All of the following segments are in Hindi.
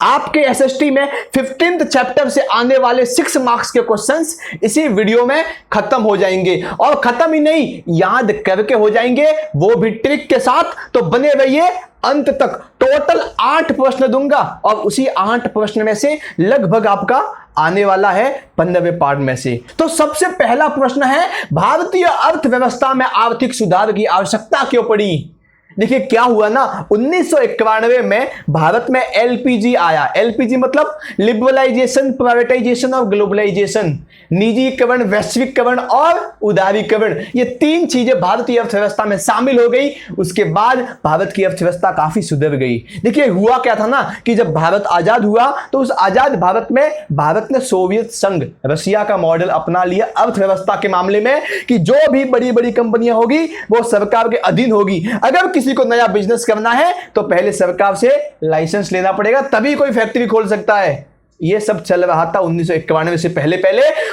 आपके एसएसटी में 15th चैप्टर से आने वाले 6 मार्क्स के क्वेश्चंस इसी वीडियो में खत्म हो जाएंगे, और खत्म ही नहीं, याद करके हो जाएंगे, वो भी ट्रिक के साथ। तो बने रहिए अंत तक। टोटल 8 प्रश्न दूंगा और उसी 8 प्रश्न में से लगभग आपका आने वाला है 15वें पार्ट में से। तो सबसे पहला प्रश्न है, भारतीय अर्थव्यवस्था में आर्थिक सुधार की आवश्यकता क्यों पड़ी? देखिए क्या हुआ ना, 1991 में भारत में एलपीजी आया। एलपीजी मतलब लिबरलाइजेशन, प्राइवेटाइजेशन और ग्लोबलाइजेशन, निजीकरण, वैश्विकरण और उदारीकरण, ये 3 चीजें भारतीय अर्थव्यवस्था में शामिल हो गई। उसके बाद भारत की अर्थव्यवस्था काफी सुधर गई। देखिए हुआ क्या था ना कि जब भारत आजाद हुआ तो उस आजाद भारत में भारत ने सोवियत संघ, रशिया का मॉडल अपना लिया अर्थव्यवस्था के मामले में, कि जो भी बड़ी बड़ी कंपनियां होगी वो सरकार के अधीन होगी। अगर किसी को नया बिजनेस करना है तो पहले सरकार से लाइसेंस लेना पड़ेगा, तभी कोई फैक्ट्री खोल सकता है। यह सब चल रहा था 1991 से पहले।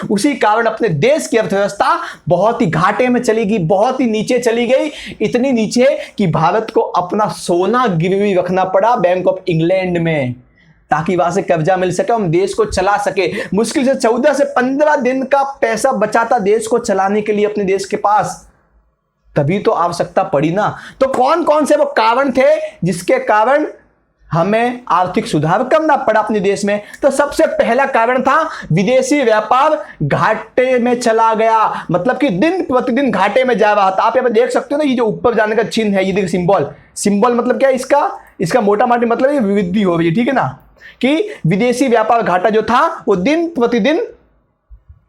उसी कारण अपने देश की अर्थव्यवस्था बहुत ही घाटे में चली गई, बहुत ही नीचे चली गई, इतनी नीचे कि भारत को अपना सोना गिरवी रखना पड़ा बैंक ऑफ इंग्लैंड में, ताकि वहां से कर्जा मिल सके, हम देश को चला सके। मुश्किल से 14 से 15 दिन का पैसा बचा था देश को चलाने के लिए अपने देश के पास, तभी तो आवश्यकता पड़ी ना। तो कौन कौन से वो कारण थे जिसके कारण हमें आर्थिक सुधार करना पड़ा अपने देश में? तो सबसे पहला कारण था विदेशी व्यापार घाटे में चला गया, मतलब कि दिन प्रतिदिन घाटे में जा रहा था। आप यहाँ पे देख सकते हो ना, ये जो ऊपर जाने का चिन्ह है, ये देखिए सिंबल मतलब क्या है इसका मोटा मोटी मतलब ये वृद्धि हो रही है, ठीक है ना, कि विदेशी व्यापार घाटा जो था वो दिन प्रतिदिन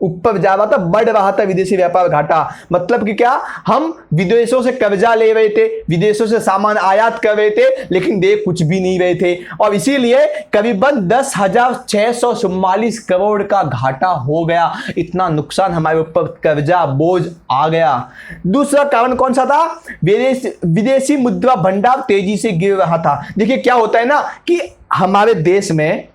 ऊपर जा रहा था, बढ़ रहा था विदेशी व्यापार घाटा। मतलब कि क्या, हम विदेशों से कर्जा ले रहे थे, विदेशों से सामान आयात कर रहे थे, लेकिन दे कुछ भी नहीं रहे थे, और इसीलिए करीबन 10,644 करोड़ का घाटा हो गया। इतना नुकसान हमारे ऊपर कर्जा बोझ आ गया। दूसरा कारण कौन सा था? विदेशी मुद्रा भंडार तेजी से गिर रहा था। देखिए क्या होता है ना कि हमारे देश में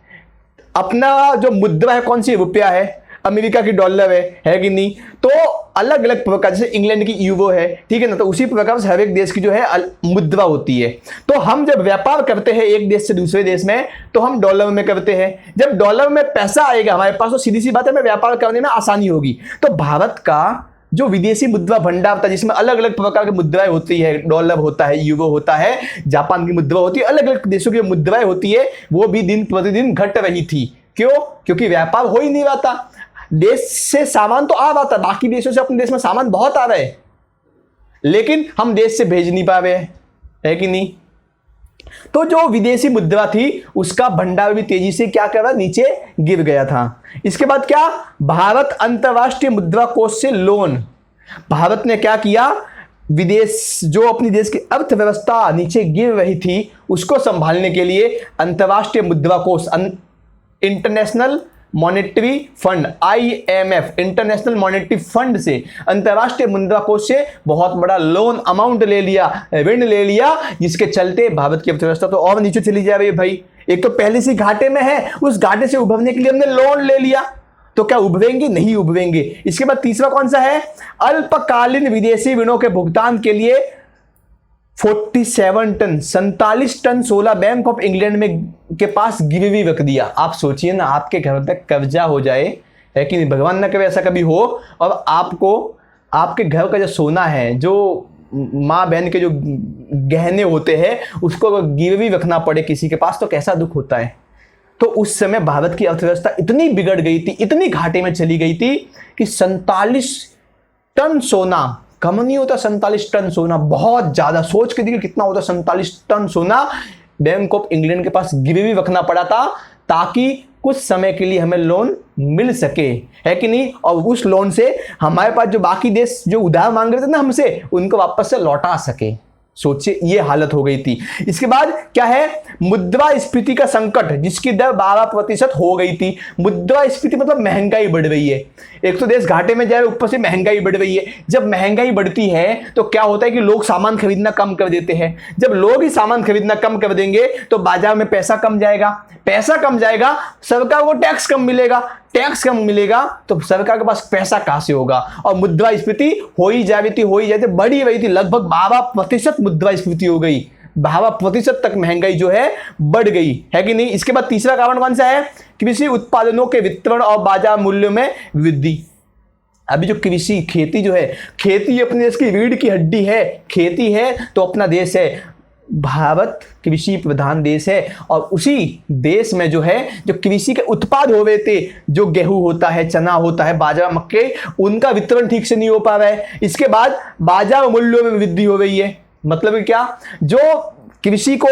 अपना जो मुद्रा है, कौन सी, रुपया है, अमेरिका की डॉलर है कि नहीं, तो अलग अलग प्रकार, जैसे इंग्लैंड की यूरो है, ठीक है ना, तो उसी प्रकार से हर एक देश की जो है मुद्रा होती है। तो हम जब व्यापार करते हैं एक देश से दूसरे देश में, तो हम डॉलर में करते हैं। जब डॉलर में पैसा आएगा हमारे पास, तो सीधी सी बात है, हमें व्यापार करने में आसानी होगी। तो भारत का जो विदेशी मुद्रा भंडार था, जिसमें अलग अलग प्रकार की मुद्राएं होती है, डॉलर होता है, यूरो होता है, जापान की मुद्रा होती है, अलग अलग देशों की मुद्राएं होती है, वो भी दिन प्रतिदिन घट रही थी। क्यों? क्योंकि व्यापार हो ही नहीं रहा था। देश से सामान तो आ रहा था, बाकी देशों से अपने देश में सामान बहुत आ रहा है, लेकिन हम देश से भेज नहीं पा रहे हैं, है कि नहीं। तो जो विदेशी मुद्रा थी उसका भंडार भी तेजी से क्या कर रहा, नीचे गिर गया था। इसके बाद क्या, भारत अंतरराष्ट्रीय मुद्रा कोष से लोन, भारत ने क्या किया, विदेश जो अपनी देश की अर्थव्यवस्था नीचे गिर रही थी उसको संभालने के लिए अंतरराष्ट्रीय मुद्रा कोष, international monetary fund, IMF, international monetary fund से, अंतरराष्ट्रीय मुद्रा कोष से बहुत बड़ा लोन अमाउंट ले लिया, ऋण ले लिया, जिसके चलते भारत की अर्थव्यवस्था तो और नीचे चली जा रही है भाई। एक तो पहले से घाटे में है, उस घाटे से उभरने के लिए हमने लोन ले लिया, तो क्या उभरेंगे? नहीं उभरेंगे। इसके बाद तीसरा कौन सा है, अल्पकालीन विदेशी ऋणों के भुगतान के लिए 47 टन सोना बैंक ऑफ इंग्लैंड में के पास गिरवी रख दिया। आप सोचिए ना, आपके घर पे कर्जा हो जाए, है कि नहीं, भगवान ना करे ऐसा कभी हो, और आपको आपके घर का जो सोना है, जो माँ बहन के जो गहने होते हैं, उसको गिरवी रखना पड़े किसी के पास, तो कैसा दुख होता है। तो उस समय भारत की अर्थव्यवस्था इतनी बिगड़ गई थी, इतनी घाटे में चली गई थी कि 47 टन सोना, कम नहीं होता 47 टन सोना, बहुत ज्यादा। सोच के देखिए कितना होता, 47 टन सोना बैंक ऑफ इंग्लैंड के पास गिरवी रखना पड़ा था, ताकि कुछ समय के लिए हमें लोन मिल सके, है कि नहीं, और उस लोन से हमारे पास जो बाकी देश जो उधार मांग रहे थे ना हमसे, उनको वापस से लौटा सके। सोचिए ये हालत हो गई थी। इसके बाद क्या है, मुद्रास्फीति का संकट, जिसकी दर 12% हो गई थी। मुद्रास्फीति मतलब महंगाई बढ़ रही है, एक तो देश घाटे में जाए, ऊपर से महंगाई बढ़ रही है। जब महंगाई बढ़ती है तो क्या होता है कि लोग सामान खरीदना कम कर देते हैं। जब लोग ही सामान खरीदना कम कर देंगे तो बाजार में पैसा कम जाएगा, पैसा कम जाएगा, सरकार को टैक्स कम मिलेगा, टैक्स कम मिलेगा तो सरकार के पास पैसा कहां से होगा। और मुद्रास्फीति हो ही जाती, बढ़ी रही थी, लगभग 12% मुद्रास्फीति हो गई। 52% तक महंगाई जो है बढ़ गई है कि नहीं। इसके बाद तीसरा कारण कौन सा है, कृषि उत्पादनों के वितरण और बाजार मूल्यों में वृद्धि। अभी जो कृषि खेती जो है, खेती अपने देश की रीढ़ की हड्डी है, खेती है तो अपना देश है। भारत कृषि प्रधान देश है और उसी देश में जो है जो कृषि के उत्पाद हो रहे थे, जो गेहूं होता है, चना होता है, बाजरा, मक्के, उनका वितरण ठीक से नहीं हो पा रहा है। इसके बाद बाजार मूल्यों में वृद्धि हो रही है। मतलब क्या, जो कृषि को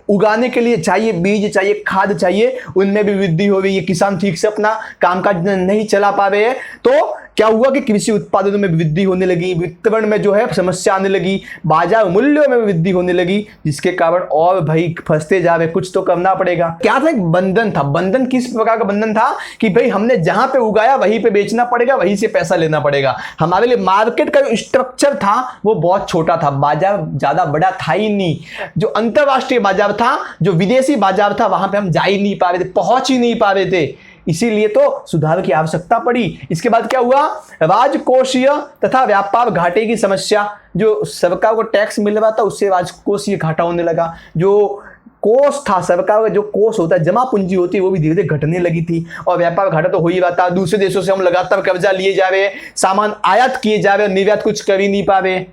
उगाने के लिए चाहिए बीज, चाहिए खाद, चाहिए, उनमें भी वृद्धि हो रही है। किसान ठीक से अपना कामकाज नहीं चला पा रहे हैं, तो क्या हुआ कि कृषि उत्पादनों में वृद्धि होने लगी, वितरण में जो है समस्या आने लगी, बाजार मूल्यों में वृद्धि होने लगी, जिसके कारण और भाई फंसते जा रहे, कुछ तो करना पड़ेगा। क्या था, एक बंधन था। बंधन किस प्रकार का बंधन था कि भाई हमने जहां पे उगाया वहीं पे बेचना पड़ेगा, वहीं से पैसा लेना पड़ेगा। हमारे लिए मार्केट का जो स्ट्रक्चर था वो बहुत छोटा था, बाजार ज्यादा बड़ा था ही नहीं। जो अंतरराष्ट्रीय बाजार था, जो विदेशी बाजार था, वहां पे हम जा ही नहीं पा रहे थे, पहुंच ही नहीं पा रहे थे, इसीलिए तो सुधार की आवश्यकता पड़ी। इसके बाद क्या हुआ, राजकोषीय तथा व्यापार घाटे की समस्या। जो सरकार को टैक्स मिल रहा था उससे राजकोषीय घाटा होने लगा। जो कोष था, सरकार का जो कोष होता है, जमा पूंजी होती है, वो भी धीरे धीरे घटने लगी थी। और व्यापार घाटा तो हो ही रहा था। दूसरे देशों से हम लगातार कर्जा लिए जा रहे हैं, सामान आयात किए जा रहे हैं, निर्यात कुछ कर ही नहीं पा रहे,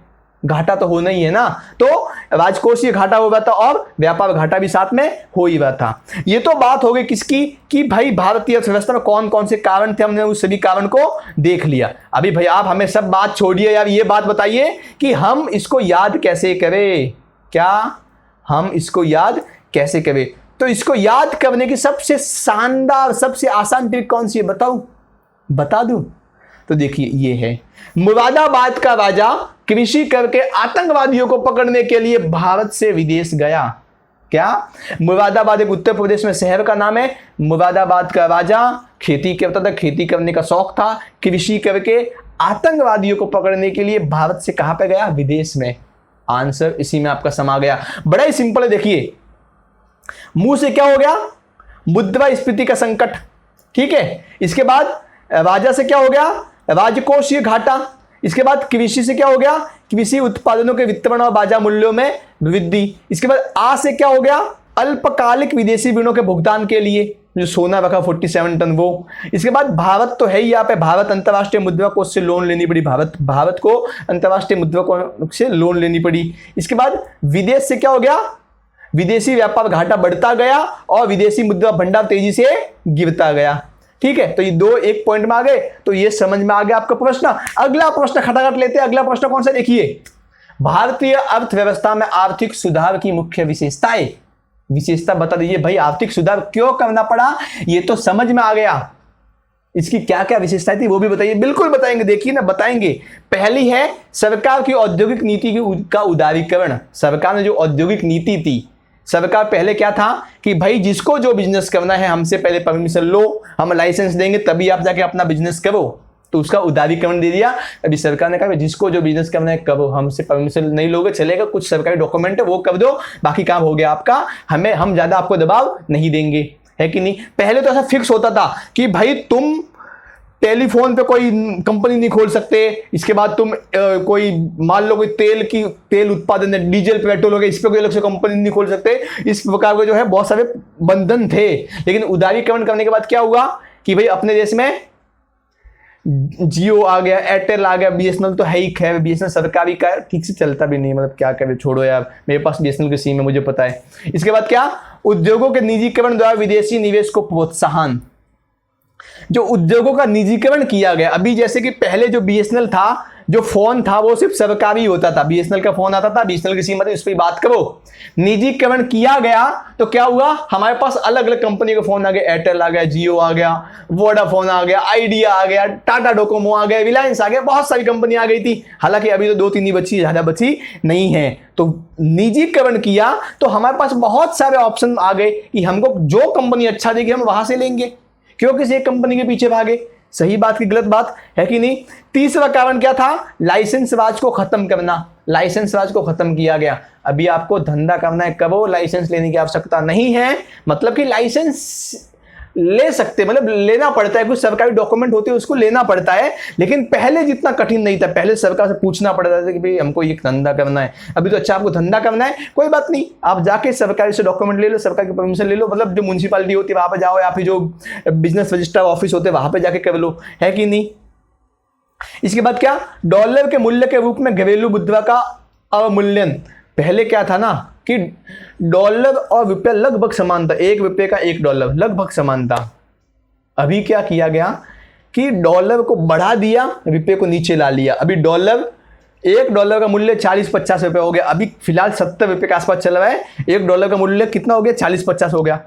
घाटा तो होना ही है ना। तो राजकोषीय घाटा हो रहा था और व्यापार घाटा भी साथ में हो ही रहा था। ये तो बात हो गई किसकी, कि भाई भारतीय अर्थव्यवस्था में कौन कौन से कारण थे, हमने उस सभी कारण को देख लिया। अभी भाई आप हमें सब बात छोड़िए यार, ये बात बताइए कि हम इसको याद कैसे करें। क्या हम इसको याद कैसे करें? तो इसको याद करने की सबसे शानदार, सबसे आसान ट्रिक कौन सी है बताऊं, बता दूं? तो देखिए, ये है, मुरादाबाद का राजा कृषि करके आतंकवादियों को पकड़ने के लिए भारत से विदेश गया। क्या? मुरादाबाद एक उत्तर प्रदेश में शहर का नाम है। मुरादाबाद का राजा खेती करता था, खेती करने का शौक था, कृषि करके आतंकवादियों को पकड़ने के लिए भारत से कहां पे गया? विदेश में। आंसर इसी में आपका समा गया। बड़ा ही सिंपल है, देखिए, मुंह से क्या हो गया? मुद्रास्फीति का संकट, ठीक है। इसके बाद राजा से क्या हो गया? राजकोषीय घाटा। इसके बाद कृषि से क्या हो गया? कृषि उत्पादनों के वितरण और बाजार मूल्यों में वृद्धि। इसके बाद आ से क्या हो गया? अल्पकालिक विदेशी ऋणों के भुगतान के लिए जो सोना रखा 47 टन वो। इसके बाद भारत तो है ही, यहाँ पे भारत अंतर्राष्ट्रीय मुद्रा कोष से लोन लेनी पड़ी, भारत को अंतर्राष्ट्रीय मुद्रा कोष से लोन लेनी पड़ी। इसके बाद विदेश से क्या हो गया? विदेशी व्यापार घाटा बढ़ता गया और विदेशी मुद्रा भंडार तेजी से गिरता गया। ठीक है, तो ये दो एक पॉइंट में आ गए, तो ये समझ में आ गया आपका प्रश्न। अगला प्रश्न खटाखट लेते हैं। अगला प्रश्न कौन सा, देखिए, भारतीय अर्थव्यवस्था में आर्थिक सुधार की मुख्य विशेषताएं। विशेषता बता दीजिए भाई, आर्थिक सुधार क्यों करना पड़ा, ये तो समझ में आ गया। इसकी क्या क्या विशेषताएं थी वो भी बताइए। बिल्कुल बताएंगे, देखिए ना, बताएंगे। पहली है सरकार की औद्योगिक नीति का उदारीकरण। सरकार ने जो औद्योगिक नीति थी, सरकार पहले क्या था कि भाई जिसको जो बिजनेस करना है हमसे पहले परमिशन लो, हम लाइसेंस देंगे तभी आप जाके अपना बिजनेस करो, तो उसका उदारीकरण दे दिया। अभी सरकार ने कहा जिसको जो बिजनेस करना है करो, हमसे परमिशन नहीं लोगे चलेगा, कुछ सरकारी डॉक्यूमेंट है वो कर दो, बाकी काम हो गया आपका, हम ज्यादा आपको दबाव नहीं देंगे, है कि नहीं। पहले तो ऐसा फिक्स होता था कि भाई तुम टेलीफोन पे कोई कंपनी नहीं खोल सकते। इसके बाद तुम कोई मान लो कोई तेल उत्पादन है, डीजल पेट्रोल हो गया, इस पे कोई अलग से कंपनी नहीं खोल सकते। इस प्रकार के जो है बहुत सारे बंधन थे। लेकिन उदारीकरण करने के बाद क्या हुआ कि भाई अपने देश में जियो आ गया, एयरटेल आ गया, बीएसएनएल तो है ही, खैर बीएसएनएल सरकारी का ठीक से चलता भी नहीं, मतलब क्या करे, छोड़ो यार, मेरे पास बीएसएनएल की सिम है, मुझे पता है। इसके बाद क्या? उद्योगों के निजीकरण द्वारा विदेशी निवेश को प्रोत्साहन। जो उद्योगों का निजीकरण किया गया, अभी जैसे कि पहले जो बीएसएनएल था, जो फोन था वो सिर्फ सरकारी होता था, बीएसएनएल का फोन आता था, बीएसएनएल की सिम आती, उस पर बात करो। निजीकरण किया गया तो क्या हुआ, हमारे पास अलग अलग कंपनी के फोन आ गए, एयरटेल आ गया, जियो आ गया, वोडाफोन आ गया, आइडिया आ गया, टाटा डोकोमो आ गया, रिलायंस आ गया, बहुत सारी कंपनी आ गई थी। हालांकि अभी तो 2-3 ही बची, ज्यादा बची नहीं है। तो निजीकरण किया तो हमारे पास बहुत सारे ऑप्शन आ गए कि हमको जो कंपनी अच्छा देगी हम वहां से लेंगे, क्यों किसी एक कंपनी के पीछे भागे। सही बात की गलत बात है कि नहीं। तीसरा कारण क्या था? लाइसेंस राज को खत्म करना। लाइसेंस राज को खत्म किया गया। अभी आपको धंधा करना है करो, लाइसेंस लेने की आवश्यकता नहीं है। मतलब कि लाइसेंस ले सकते, मतलब लेना पड़ता है, कुछ सरकारी डॉक्यूमेंट होते हैं उसको लेना पड़ता है, लेकिन पहले जितना कठिन नहीं था। पहले सरकार से पूछना पड़ता था कि भाई हमको ये धंधा करना है। अभी तो अच्छा आपको धंधा करना है, कोई बात नहीं, आप जाके सरकारी से डॉक्यूमेंट ले लो, सरकार की परमिशन ले लो, मतलब जो म्यूनसिपालिटी होती है वहां पर जाओ, या फिर जो बिजनेस रजिस्ट्रार ऑफिस होते हैं वहां पर जाके कर लो, है कि नहीं। इसके बाद क्या, डॉलर के मूल्य के रूप में घरेलू मुद्रा का अवमूल्यन। पहले क्या था ना कि डॉलर और रुपया लगभग समान था, 1 रुपये का 1 डॉलर लगभग समान था। अभी क्या किया गया कि डॉलर को बढ़ा दिया, रुपये को नीचे ला लिया। अभी डॉलर, 1 डॉलर का मूल्य 40-50 रुपये हो गया। अभी फिलहाल 70 रुपये के आसपास चल रहा है। 1 डॉलर का मूल्य कितना हो गया, 40-50 हो गया।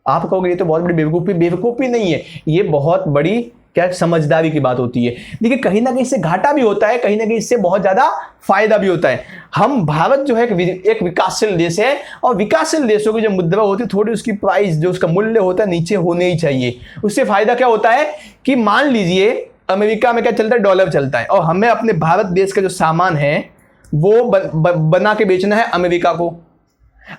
आप कहोगे ये तो बहुत बड़ी बेवकूफ़ी, बेवकूफ़ी नहीं है, ये बहुत बड़ी क्या समझदारी की बात होती है। देखिए कहीं ना कहीं इससे घाटा भी होता है, कहीं ना कहीं इससे बहुत ज्यादा फायदा भी होता है। हम भारत जो है एक विकासशील देश है, और विकासशील देशों की जो मुद्रा होती है थोड़ी उसकी प्राइस, जो उसका मूल्य होता है नीचे होने ही चाहिए। उससे फायदा क्या होता है कि मान लीजिए अमेरिका में क्या चलता है, डॉलर चलता है, और हमें अपने भारत देश का जो सामान है वो बना के बेचना है अमेरिका को।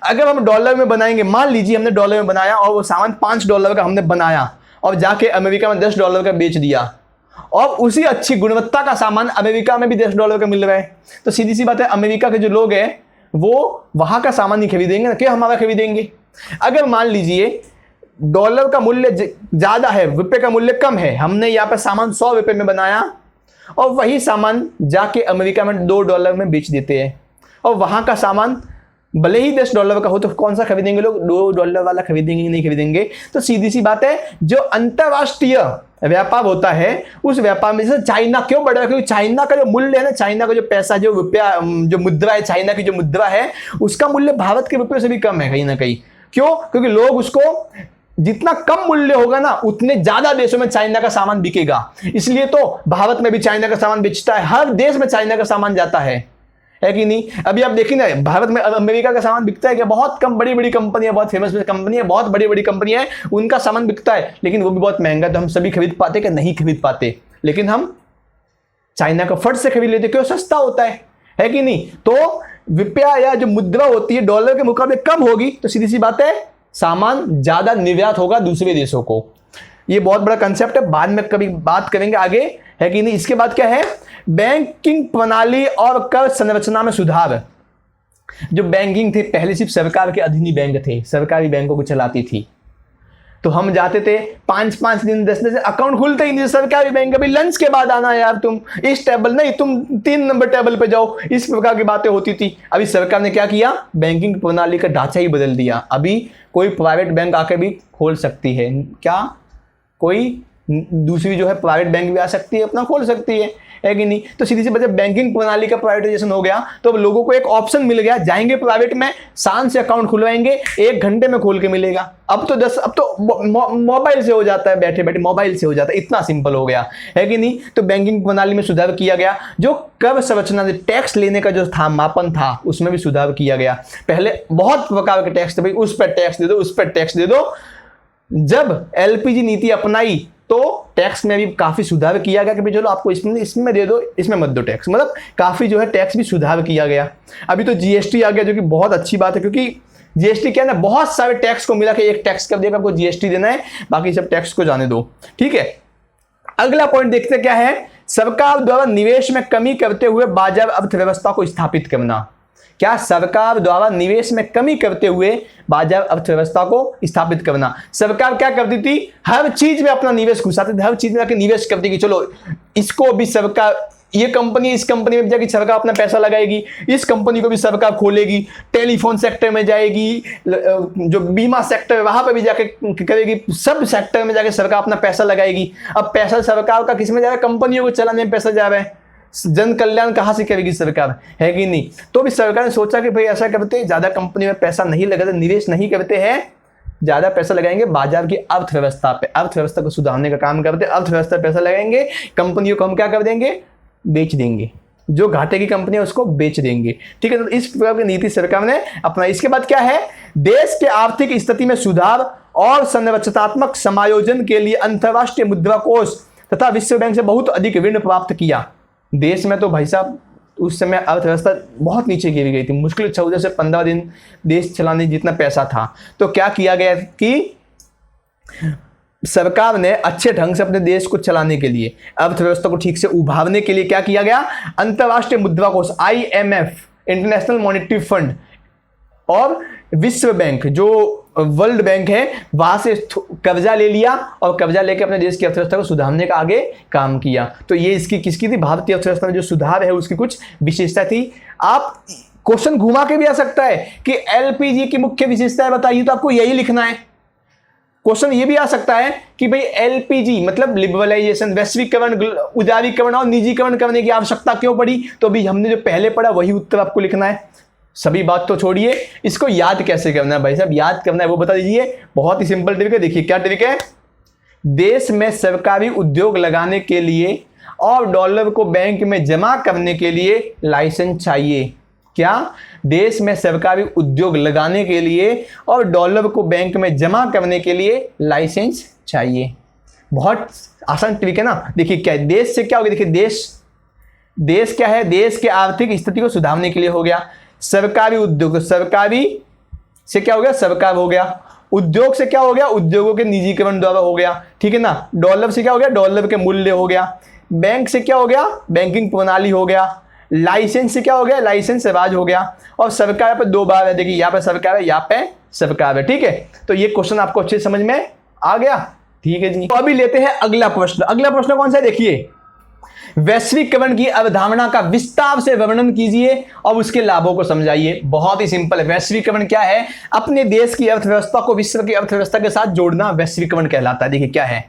अगर हम डॉलर में बनाएंगे, मान लीजिए हमने डॉलर में बनाया और वो सामान $5 का हमने बनाया और जाके अमेरिका में $10 का बेच दिया, और उसी अच्छी गुणवत्ता का सामान अमेरिका में भी $10 का मिल रहा है, तो सीधी सी बात है अमेरिका के जो लोग हैं वो वहां का सामान नहीं खरीदेंगे ना, क्या हमारा खरीदेंगे। अगर मान लीजिए डॉलर का मूल्य ज्यादा है, रुपये का मूल्य कम है, हमने यहाँ पर सामान 100 रुपये में बनाया और वही सामान जाके अमेरिका में $2 में बेच देते हैं, और वहां का सामान भले ही $10 का हो, तो कौन सा खरीदेंगे लोग, $2 वाला खरीदेंगे, नहीं खरीदेंगे। तो सीधी सी बात है, जो अंतरराष्ट्रीय व्यापार होता है उस व्यापार में, जैसे चाइना क्यों बढ़ रहा है, क्योंकि चाइना का जो मूल्य है ना, चाइना का जो पैसा, जो रुपया, जो मुद्रा है, चाइना की जो मुद्रा है उसका मूल्य भारत के रुपये से भी कम है कहीं ना कहीं। क्यों, क्योंकि लोग उसको, जितना कम मूल्य होगा ना उतने ज्यादा देशों में चाइना का सामान बिकेगा, इसलिए तो भारत में भी चाइना का सामान बेचता है, हर देश में चाइना का सामान जाता है कि नहीं। अभी आप देखिए ना, भारत में अमेरिका का सामान बिकता है क्या, बहुत कम, बड़ी बड़ी कंपनियां, बहुत फेमस कंपनी है, बहुत बड़ी बड़ी कंपनियां हैं, उनका सामान बिकता है, लेकिन वो भी बहुत महंगा, तो हम सभी खरीद पाते कि नहीं खरीद पाते, लेकिन हम चाइना का फट से खरीद लेते, क्यों, सस्ता होता है कि नहीं। तो रुपया या जो मुद्रा होती है डॉलर के मुकाबले कम होगी, तो सीधी सी बात है सामान ज्यादा निर्यात होगा दूसरे देशों को। ये बहुत बड़ा कंसेप्ट है, बाद में कभी बात करेंगे आगे, है कि नहीं। इसके बाद क्या है, बैंकिंग प्रणाली और कर संरचना में सुधार। जो बैंकिंग थे पहले सिर्फ सरकार के अधीन ही बैंक थे, सरकारी बैंकों को चलाती थी, तो हम जाते थे 5-5 दिन 10 दिन से अकाउंट खुलते ही नहीं, सरकारी बैंक, अभी लंच के बाद आना यार, तुम इस टेबल नहीं, तुम 3 नंबर टेबल पे जाओ, इस प्रकार की बातें होती थी। अभी सरकार ने क्या किया, बैंकिंग प्रणाली का ढांचा ही बदल दिया। अभी कोई प्राइवेट बैंक आके भी खोल सकती है, क्या कोई दूसरी जो है प्राइवेट बैंक भी आ सकती है, अपना खोल सकती है कि नहीं। तो सीधी सी बात है, बैंकिंग प्रणाली का प्राइवेटाइजेशन हो गया, तो अब लोगों को एक ऑप्शन मिल गया, जाएंगे प्राइवेट में, शान से अकाउंट खुलवाएंगे, 1 घंटे में खोल के मिलेगा। अब तो मोबाइल से हो जाता है, बैठे बैठे मोबाइल से हो जाता है, इतना सिंपल हो गया, है कि नहीं। तो बैंकिंग प्रणाली में सुधार किया गया, जो कर संरचना, टैक्स लेने का जो था मापन था, उसमें भी सुधार किया गया। पहले बहुत प्रकार के टैक्स थे, भाई उस पर टैक्स दे दो, उस पर टैक्स दे दो। जब एलपीजी नीति अपनाई तो टैक्स में भी काफी सुधार किया गया कि भाई चलो आपको इसमें दे दो, इसमें मत दो टैक्स, मतलब काफी जो है टैक्स भी सुधार किया गया। अभी तो जीएसटी आ गया, जो कि बहुत अच्छी बात है, क्योंकि जीएसटी क्या है ना, बहुत सारे टैक्स को मिला के एक टैक्स कर दिया, आपको जीएसटी देना है, बाकी सब टैक्स को जाने दो, ठीक है। अगला पॉइंट देखते क्या है, सरकार द्वारा निवेश में कमी करते हुए बाजार अर्थव्यवस्था को स्थापित करना। क्या, सरकार द्वारा निवेश में कमी करते हुए बाजार अर्थव्यवस्था को स्थापित करना। सरकार क्या करती थी, हर चीज में अपना निवेश घुसाती थी, हर चीज में जाके निवेश करती कि चलो इसको भी सरकार, ये कंपनी, इस कंपनी में जाके सरकार अपना पैसा लगाएगी, इस कंपनी को भी सरकार खोलेगी, टेलीफोन सेक्टर में जाएगी, जो बीमा सेक्टर है वहां पर भी जाके करेगी, सब सेक्टर में जाके सरकार अपना पैसा लगाएगी। अब पैसा सरकार का किस में जा रहा है, कंपनियों को चलाने में पैसा जा रहा है, जन कल्याण कहां से करेगी सरकार, है कि नहीं। तो भी सरकार ने सोचा कि भाई ऐसा करते, ज्यादा कंपनी में पैसा नहीं लगाते, निवेश नहीं करते हैं, ज्यादा पैसा लगाएंगे बाजार की अर्थव्यवस्था पे, अर्थव्यवस्था को सुधारने का काम करते, अर्थव्यवस्था पे पैसा लगाएंगे, कंपनियों को हम क्या कर देंगे, बेच देंगे, जो घाटे की कंपनी है उसको बेच देंगे, ठीक है। तो इस प्रकार की नीति सरकार ने अपना। इसके बाद क्या है, देश के आर्थिक स्थिति में सुधार और संरचनात्मक समायोजन के लिए अंतर्राष्ट्रीय मुद्रा कोष तथा विश्व बैंक से बहुत अधिक ऋण प्राप्त किया। देश में तो भाई साहब उस समय अर्थव्यवस्था बहुत नीचे गिर गई थी, मुश्किल 14 से 15 दिन देश चलाने जितना पैसा था। तो क्या किया गया कि सरकार ने अच्छे ढंग से अपने देश को चलाने के लिए, अर्थव्यवस्था को ठीक से उभारने के लिए क्या किया गया, अंतर्राष्ट्रीय मुद्रा कोष IMF, इंटरनेशनल मॉनेटरी फंड और विश्व बैंक जो वर्ल्ड बैंक है वहां से कर्जा ले लिया और कर्जा लेकर अपने देश की अर्थव्यवस्था को सुधारने का आगे काम किया। तो ये इसकी किसकी थी, भारतीय अर्थव्यवस्था में जो सुधार है उसकी कुछ विशेषता थी। आप क्वेश्चन घुमा के भी आ सकता है कि LPG की मुख्य विशेषताएं बताइए, तो आपको यही लिखना है। क्वेश्चन ये भी आ सकता है कि भाई LPG मतलब लिबरलाइजेशन, वैश्वीकरण, उदारीकरण और निजीकरण करने की आवश्यकता क्यों पड़ी, तो अभी हमने जो पहले पढ़ा वही उत्तर आपको लिखना है। सभी बात तो छोड़िए, इसको याद कैसे करना है भाई साहब, याद करना है वो बता दीजिए। बहुत ही सिंपल ट्रिक है, देखिए क्या ट्रिक है। देश में सरकारी उद्योग लगाने के लिए और डॉलर को बैंक में जमा करने के लिए लाइसेंस चाहिए। क्या, देश में सरकारी उद्योग लगाने के लिए और डॉलर को बैंक में जमा करने के लिए लाइसेंस चाहिए। बहुत आसान ट्रिक है ना। देखिए क्या है, देश से क्या हो गया, देखिए देश क्या है, देश के आर्थिक स्थिति को सुधारने के लिए हो गया। सरकारी उद्योग, सरकारी से क्या हो गया, सरकार हो गया। उद्योग से क्या हो गया, उद्योगों के निजीकरण द्वारा हो गया, ठीक है ना। डॉलर से क्या हो गया, डॉलर के मूल्य हो गया। बैंक से क्या हो गया, बैंकिंग प्रणाली हो गया। लाइसेंस से क्या हो गया, लाइसेंस राज हो गया। और सरकार यहाँ पे दो बार है, देखिए यहाँ पे सरकार है, यहाँ पे सरकार है, ठीक है। तो ये क्वेश्चन आपको अच्छे समझ में आ गया, ठीक है जी। तो अभी लेते हैं अगला प्रश्न। अगला प्रश्न कौन सा है, देखिए, वैश्वीकरण की अवधारणा का विस्तार से वर्णन कीजिए और उसके लाभों को समझाइए। बहुत ही सिंपल है। वैश्वीकरण क्या है, अपने देश की अर्थव्यवस्था को विश्व की अर्थव्यवस्था के साथ जोड़ना वैश्वीकरण कहलाता है। देखिए क्या है,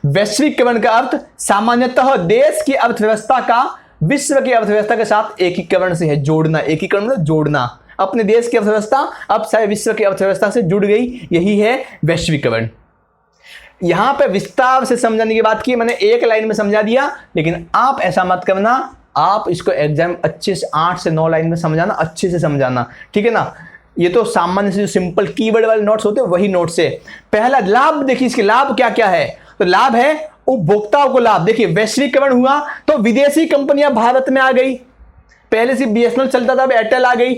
वैश्वीकरण का अर्थ सामान्यतः देश की अर्थव्यवस्था का विश्व की अर्थव्यवस्था के साथ एकीकरण से है, जोड़ना। एकीकरण मतलब जोड़ना, अपने देश की अर्थव्यवस्था अब सारे विश्व की अर्थव्यवस्था से जुड़ गई, यही है वैश्वीकरण। यहां पे विस्तार से समझाने की बात की, मैंने एक लाइन में समझा दिया, लेकिन आप ऐसा मत करना, आप इसको एग्जाम अच्छे से 8 से 9 लाइन में समझाना, अच्छे से समझाना, ठीक है ना। ये तो सामान्य से जो सिंपल कीवर्ड वाले नोट्स होते हैं वही नोट्स है। पहला लाभ देखिए, इसके लाभ क्या क्या है, तो लाभ है उपभोक्ताओं को लाभ। देखिए वैश्वीकरण हुआ तो विदेशी कंपनियां भारत में आ गई। पहले से BSNL चलता था, अब एयरटेल आ गई।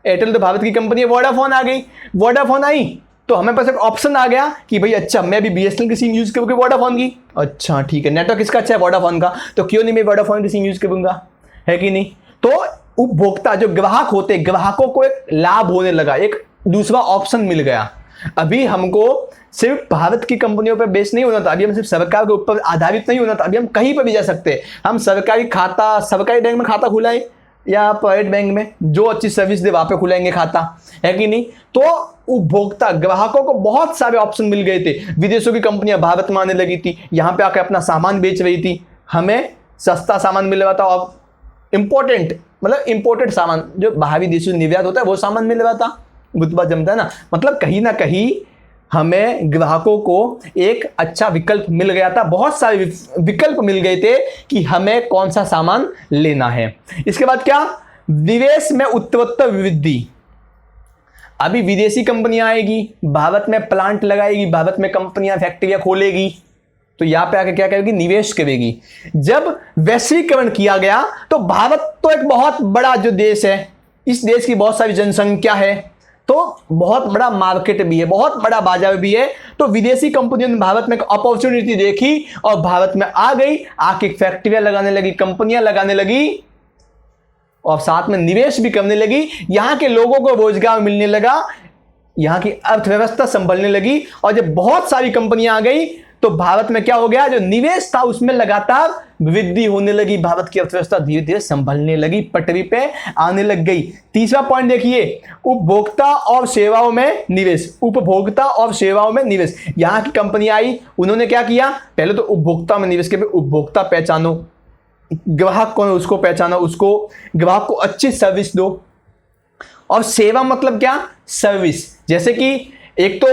एयरटेल तो भारत की कंपनी है। वोडाफोन आ गई, वोडाफोन आई तो हमें पास एक ऑप्शन आ गया कि भाई अच्छा मैं भी BSNL की सिम यूज करूँगी वोडाफोन की, अच्छा ठीक है, नेटवर्क इसका अच्छा है वोडाफोन का, तो क्यों नहीं मैं वोडाफोन की सिम यूज करूँगा, है कि नहीं। तो उपभोक्ता जो ग्राहक होते, ग्राहकों को एक लाभ होने लगा, एक दूसरा ऑप्शन मिल गया। अभी हमको सिर्फ भारत की कंपनियों पर बेस नहीं होना था, अभी हम सिर्फ सरकार के ऊपर आधारित नहीं होना था, अभी हम कहीं पर भी जा सकते हैं। हम सरकारी खाता, सरकारी बैंक में खाता खुलाएं या प्राइवेट बैंक में, जो अच्छी सर्विस दे वहां पे खुलाएंगे खाता, है कि नहीं। तो उपभोक्ता ग्राहकों को बहुत सारे ऑप्शन मिल गए थे। विदेशों की कंपनियां भारत में आने लगी थी, यहाँ पे आकर अपना सामान बेच रही थी, हमें सस्ता सामान मिल रहा था और इंपॉर्टेंट मतलब इंपोर्टेड सामान जो बाहरी देशों से निर्यात होता है वो सामान मिल रहा था। गुतबा जमता है ना, मतलब कहीं ना कहीं हमें ग्राहकों को एक अच्छा विकल्प मिल गया था, बहुत सारे विकल्प मिल गए थे कि हमें कौन सा सामान लेना है। इसके बाद क्या, निवेश में उत्तरोत्तर वृद्धि। अभी विदेशी कंपनियां आएगी, भारत में प्लांट लगाएगी, भारत में कंपनियां फैक्ट्रियां खोलेगी, तो यहां पे आके क्या करेगी, निवेश करेगी। जब वैश्वीकरण किया गया तो भारत तो एक बहुत बड़ा जो देश है, इस देश की बहुत सारी जनसंख्या है, तो बहुत बड़ा मार्केट भी है, बहुत बड़ा बाजार भी है। तो विदेशी कंपनियों ने भारत में एक अपॉर्चुनिटी देखी और भारत में आ गई, आके फैक्ट्रियां लगाने लगी, कंपनियां लगाने लगी और साथ में निवेश भी करने लगी। यहां के लोगों को रोजगार मिलने लगा, यहां की अर्थव्यवस्था संभलने लगी। और जब बहुत सारी कंपनियां आ गई तो भारत में क्या हो गया, जो निवेश था उसमें लगातार वृद्धि होने लगी, भारत की अर्थव्यवस्था धीरे धीरे संभलने लगी, पटरी पे आने लग गई। तीसरा पॉइंट देखिए, उपभोक्ता और सेवाओं में निवेश। उपभोक्ता और सेवाओं में निवेश, यहां की कंपनी आई, उन्होंने क्या किया, पहले तो उपभोक्ता में निवेश के, उपभोक्ता पहचानो, ग्राहक कौन है उसको पहचानो, उसको ग्राहक को अच्छी सर्विस दो। और सेवा मतलब क्या, सर्विस। जैसे कि एक तो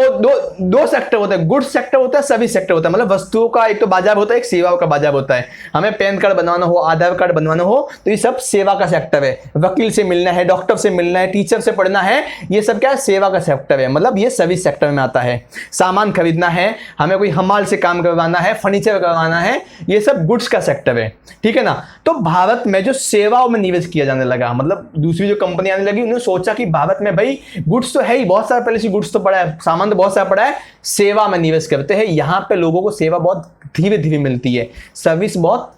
दो सेक्टर होता है, गुड्स सेक्टर होता है, सर्विस सेक्टर होता है। मतलब वस्तुओं का एक तो बाजार होता है, एक सेवाओं का बाजार होता है। हमें पैन कार्ड बनवाना हो, आधार कार्ड बनवाना हो, तो ये सब सेवा का सेक्टर है। वकील से मिलना है, डॉक्टर से मिलना है, टीचर से पढ़ना है, ये सब क्या है, सेवा का सेक्टर है। मतलब ये सर्विस सेक्टर में आता है। सामान खरीदना है, हमें कोई हमाल से काम करवाना है, फर्नीचर करवाना है, ये सब गुड्स का सेक्टर है, ठीक है ना। तो भारत में जो सेवाओं में निवेश किया जाने लगा, मतलब दूसरी जो कंपनी आने लगी, उन्होंने सोचा कि भारत में भाई गुड्स तो है ही बहुत सारा, पहले से गुड्स तो पड़ा है, सामान तो बहुत सारा पड़ा है, सेवा में निवेश करते हैं। यहां पे लोगों को सेवा बहुत धीरे धीरे मिलती है, सर्विस बहुत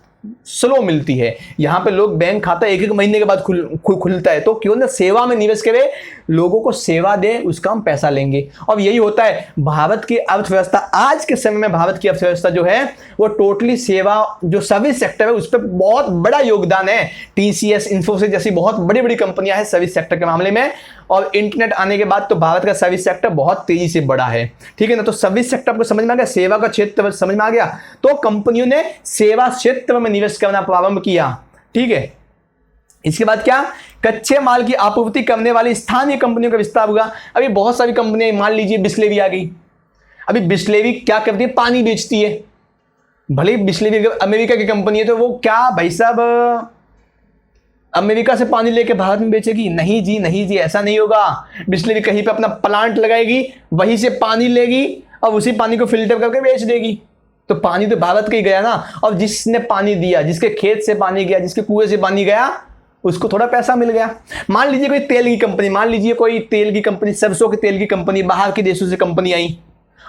स्लो मिलती है। यहां पे लोग बैंक खाता एक महीने के बाद खुलता है, तो क्यों ना सेवा में निवेश करे, लोगों को सेवा दे, उसका हम पैसा लेंगे। और यही होता है भारत की अर्थव्यवस्था। आज के समय में भारत की अर्थव्यवस्था जो है वो टोटली सेवा, जो सर्विस सेक्टर है उस पर बहुत बड़ा योगदान है। टीसीएस, इन्फोसिस जैसी बहुत बड़ी बड़ी कंपनियां हैं सर्विस सेक्टर के मामले में, और इंटरनेट आने के बाद तो भारत का सर्विस सेक्टर बहुत तेजी से बढ़ा है, ठीक है ना। तो सर्विस सेक्टर आपको समझ में आ गया, सेवा का क्षेत्र समझ में आ गया, तो कंपनियों ने सेवा क्षेत्र में निवेश करना प्रारंभ किया, ठीक है। इसके बाद क्या, कच्चे माल की आपूर्ति करने वाली स्थानीय कंपनियों का विस्तार हुआ। अभी बहुत सारी कंपनियां, मान लीजिए बिस्लेरी आ गई। अभी बिस्लेरी क्या करती है, पानी बेचती है। भले ही बिस्लेरी अमेरिका की कंपनी है, तो वो क्या भाई साहब अमेरिका से पानी लेके भारत में बेचेगी? नहीं जी, नहीं जी, ऐसा नहीं होगा। बिस्लेरी कहीं पे अपना प्लांट लगाएगी, वहीं से पानी लेगी और उसी पानी को फिल्टर करके बेच देगी। तो पानी तो भारत का ही गया ना, और जिसने पानी दिया, जिसके खेत से पानी गया, जिसके कुएं से पानी गया, उसको थोड़ा पैसा मिल गया। मान लीजिए कोई तेल की कंपनी, मान लीजिए कोई तेल की कंपनी, सरसों के तेल की कंपनी, बाहर के देशों से कंपनी आई,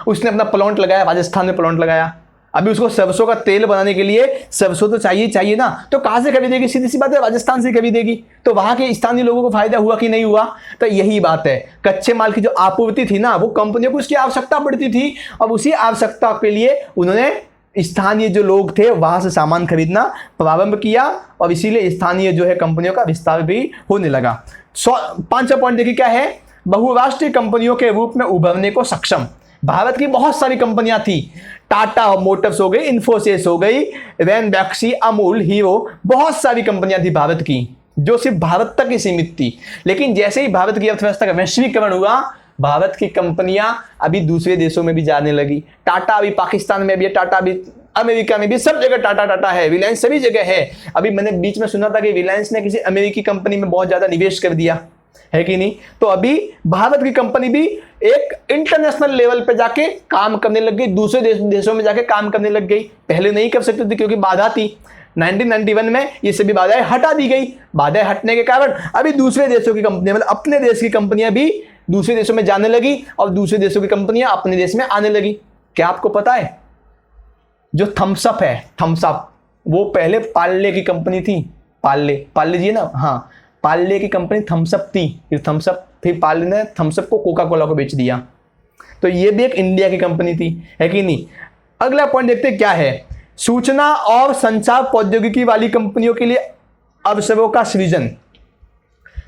उसने अपना प्लांट लगाया, राजस्थान में प्लांट लगाया। अभी उसको सरसों का तेल बनाने के लिए सरसों तो चाहिए ना, तो कहां से खरीदेगी? सीधी सी बात है, राजस्थान से खरीदेगी। तो वहां के स्थानीय लोगों को फायदा हुआ कि नहीं हुआ? तो यही बात है, कच्चे माल की जो आपूर्ति थी ना, वो कंपनियों को उसकी आवश्यकता पड़ती थी, और उसी आवश्यकता के लिए उन्होंने स्थानीय जो लोग थे वहां से सामान खरीदना प्रारंभ किया, और इसीलिए स्थानीय जो है कंपनियों का विस्तार भी होने लगा। 5वां पॉइंट देखिए क्या है, बहुराष्ट्रीय कंपनियों के रूप में उभरने को सक्षम। भारत की बहुत सारी कंपनियां थी, टाटा मोटर्स हो गई, इन्फोसिस हो गई, रैनबैक्सी, अमूल, हीरो, बहुत सारी कंपनियां थी भारत की, जो सिर्फ भारत तक ही सीमित थी। लेकिन जैसे ही भारत की अर्थव्यवस्था का वैश्वीकरण हुआ, भारत की कंपनियां अभी दूसरे देशों में भी जाने लगी। टाटा अभी पाकिस्तान में भी है, टाटा अभी अमेरिका में भी, सब जगह टाटा है, रिलायंस सभी जगह है। अभी मैंने बीच में सुना था कि रिलायंस ने किसी अमेरिकी कंपनी में बहुत ज्यादा निवेश कर दिया है कि नहीं। तो अभी भारत की कंपनी भी एक इंटरनेशनल लेवल पे जाके काम करने लग गई, दूसरे देशों में जाके काम करने लग गई। पहले नहीं कर सकती थी क्योंकि बाधा थी। 1991 में ये सभी बाधाएं हटा दी गई। बाधाएं हटने के कारण अभी दूसरे देशों की कंपनियां, मतलब अपने देश की कंपनियां भी दूसरे देशों में जाने लगी, और दूसरे देशों की कंपनियां अपने देश में आने लगी। क्या आपको पता है, जो थम्सअप है, थम्सअप, वो पहले पार्ले की कंपनी थी। पार्ले जी ना, हाँ, पार्ले की कंपनी थम्सअप थी, फिर थम्सअप, फिर पार्ले ने थम्सअप को कोका कोला को बेच दिया। तो ये भी एक इंडिया की कंपनी थी, है कि नहीं। अगला पॉइंट देखते हैं क्या है, सूचना और संचार प्रौद्योगिकी वाली कंपनियों के लिए अवसरों का सृजन।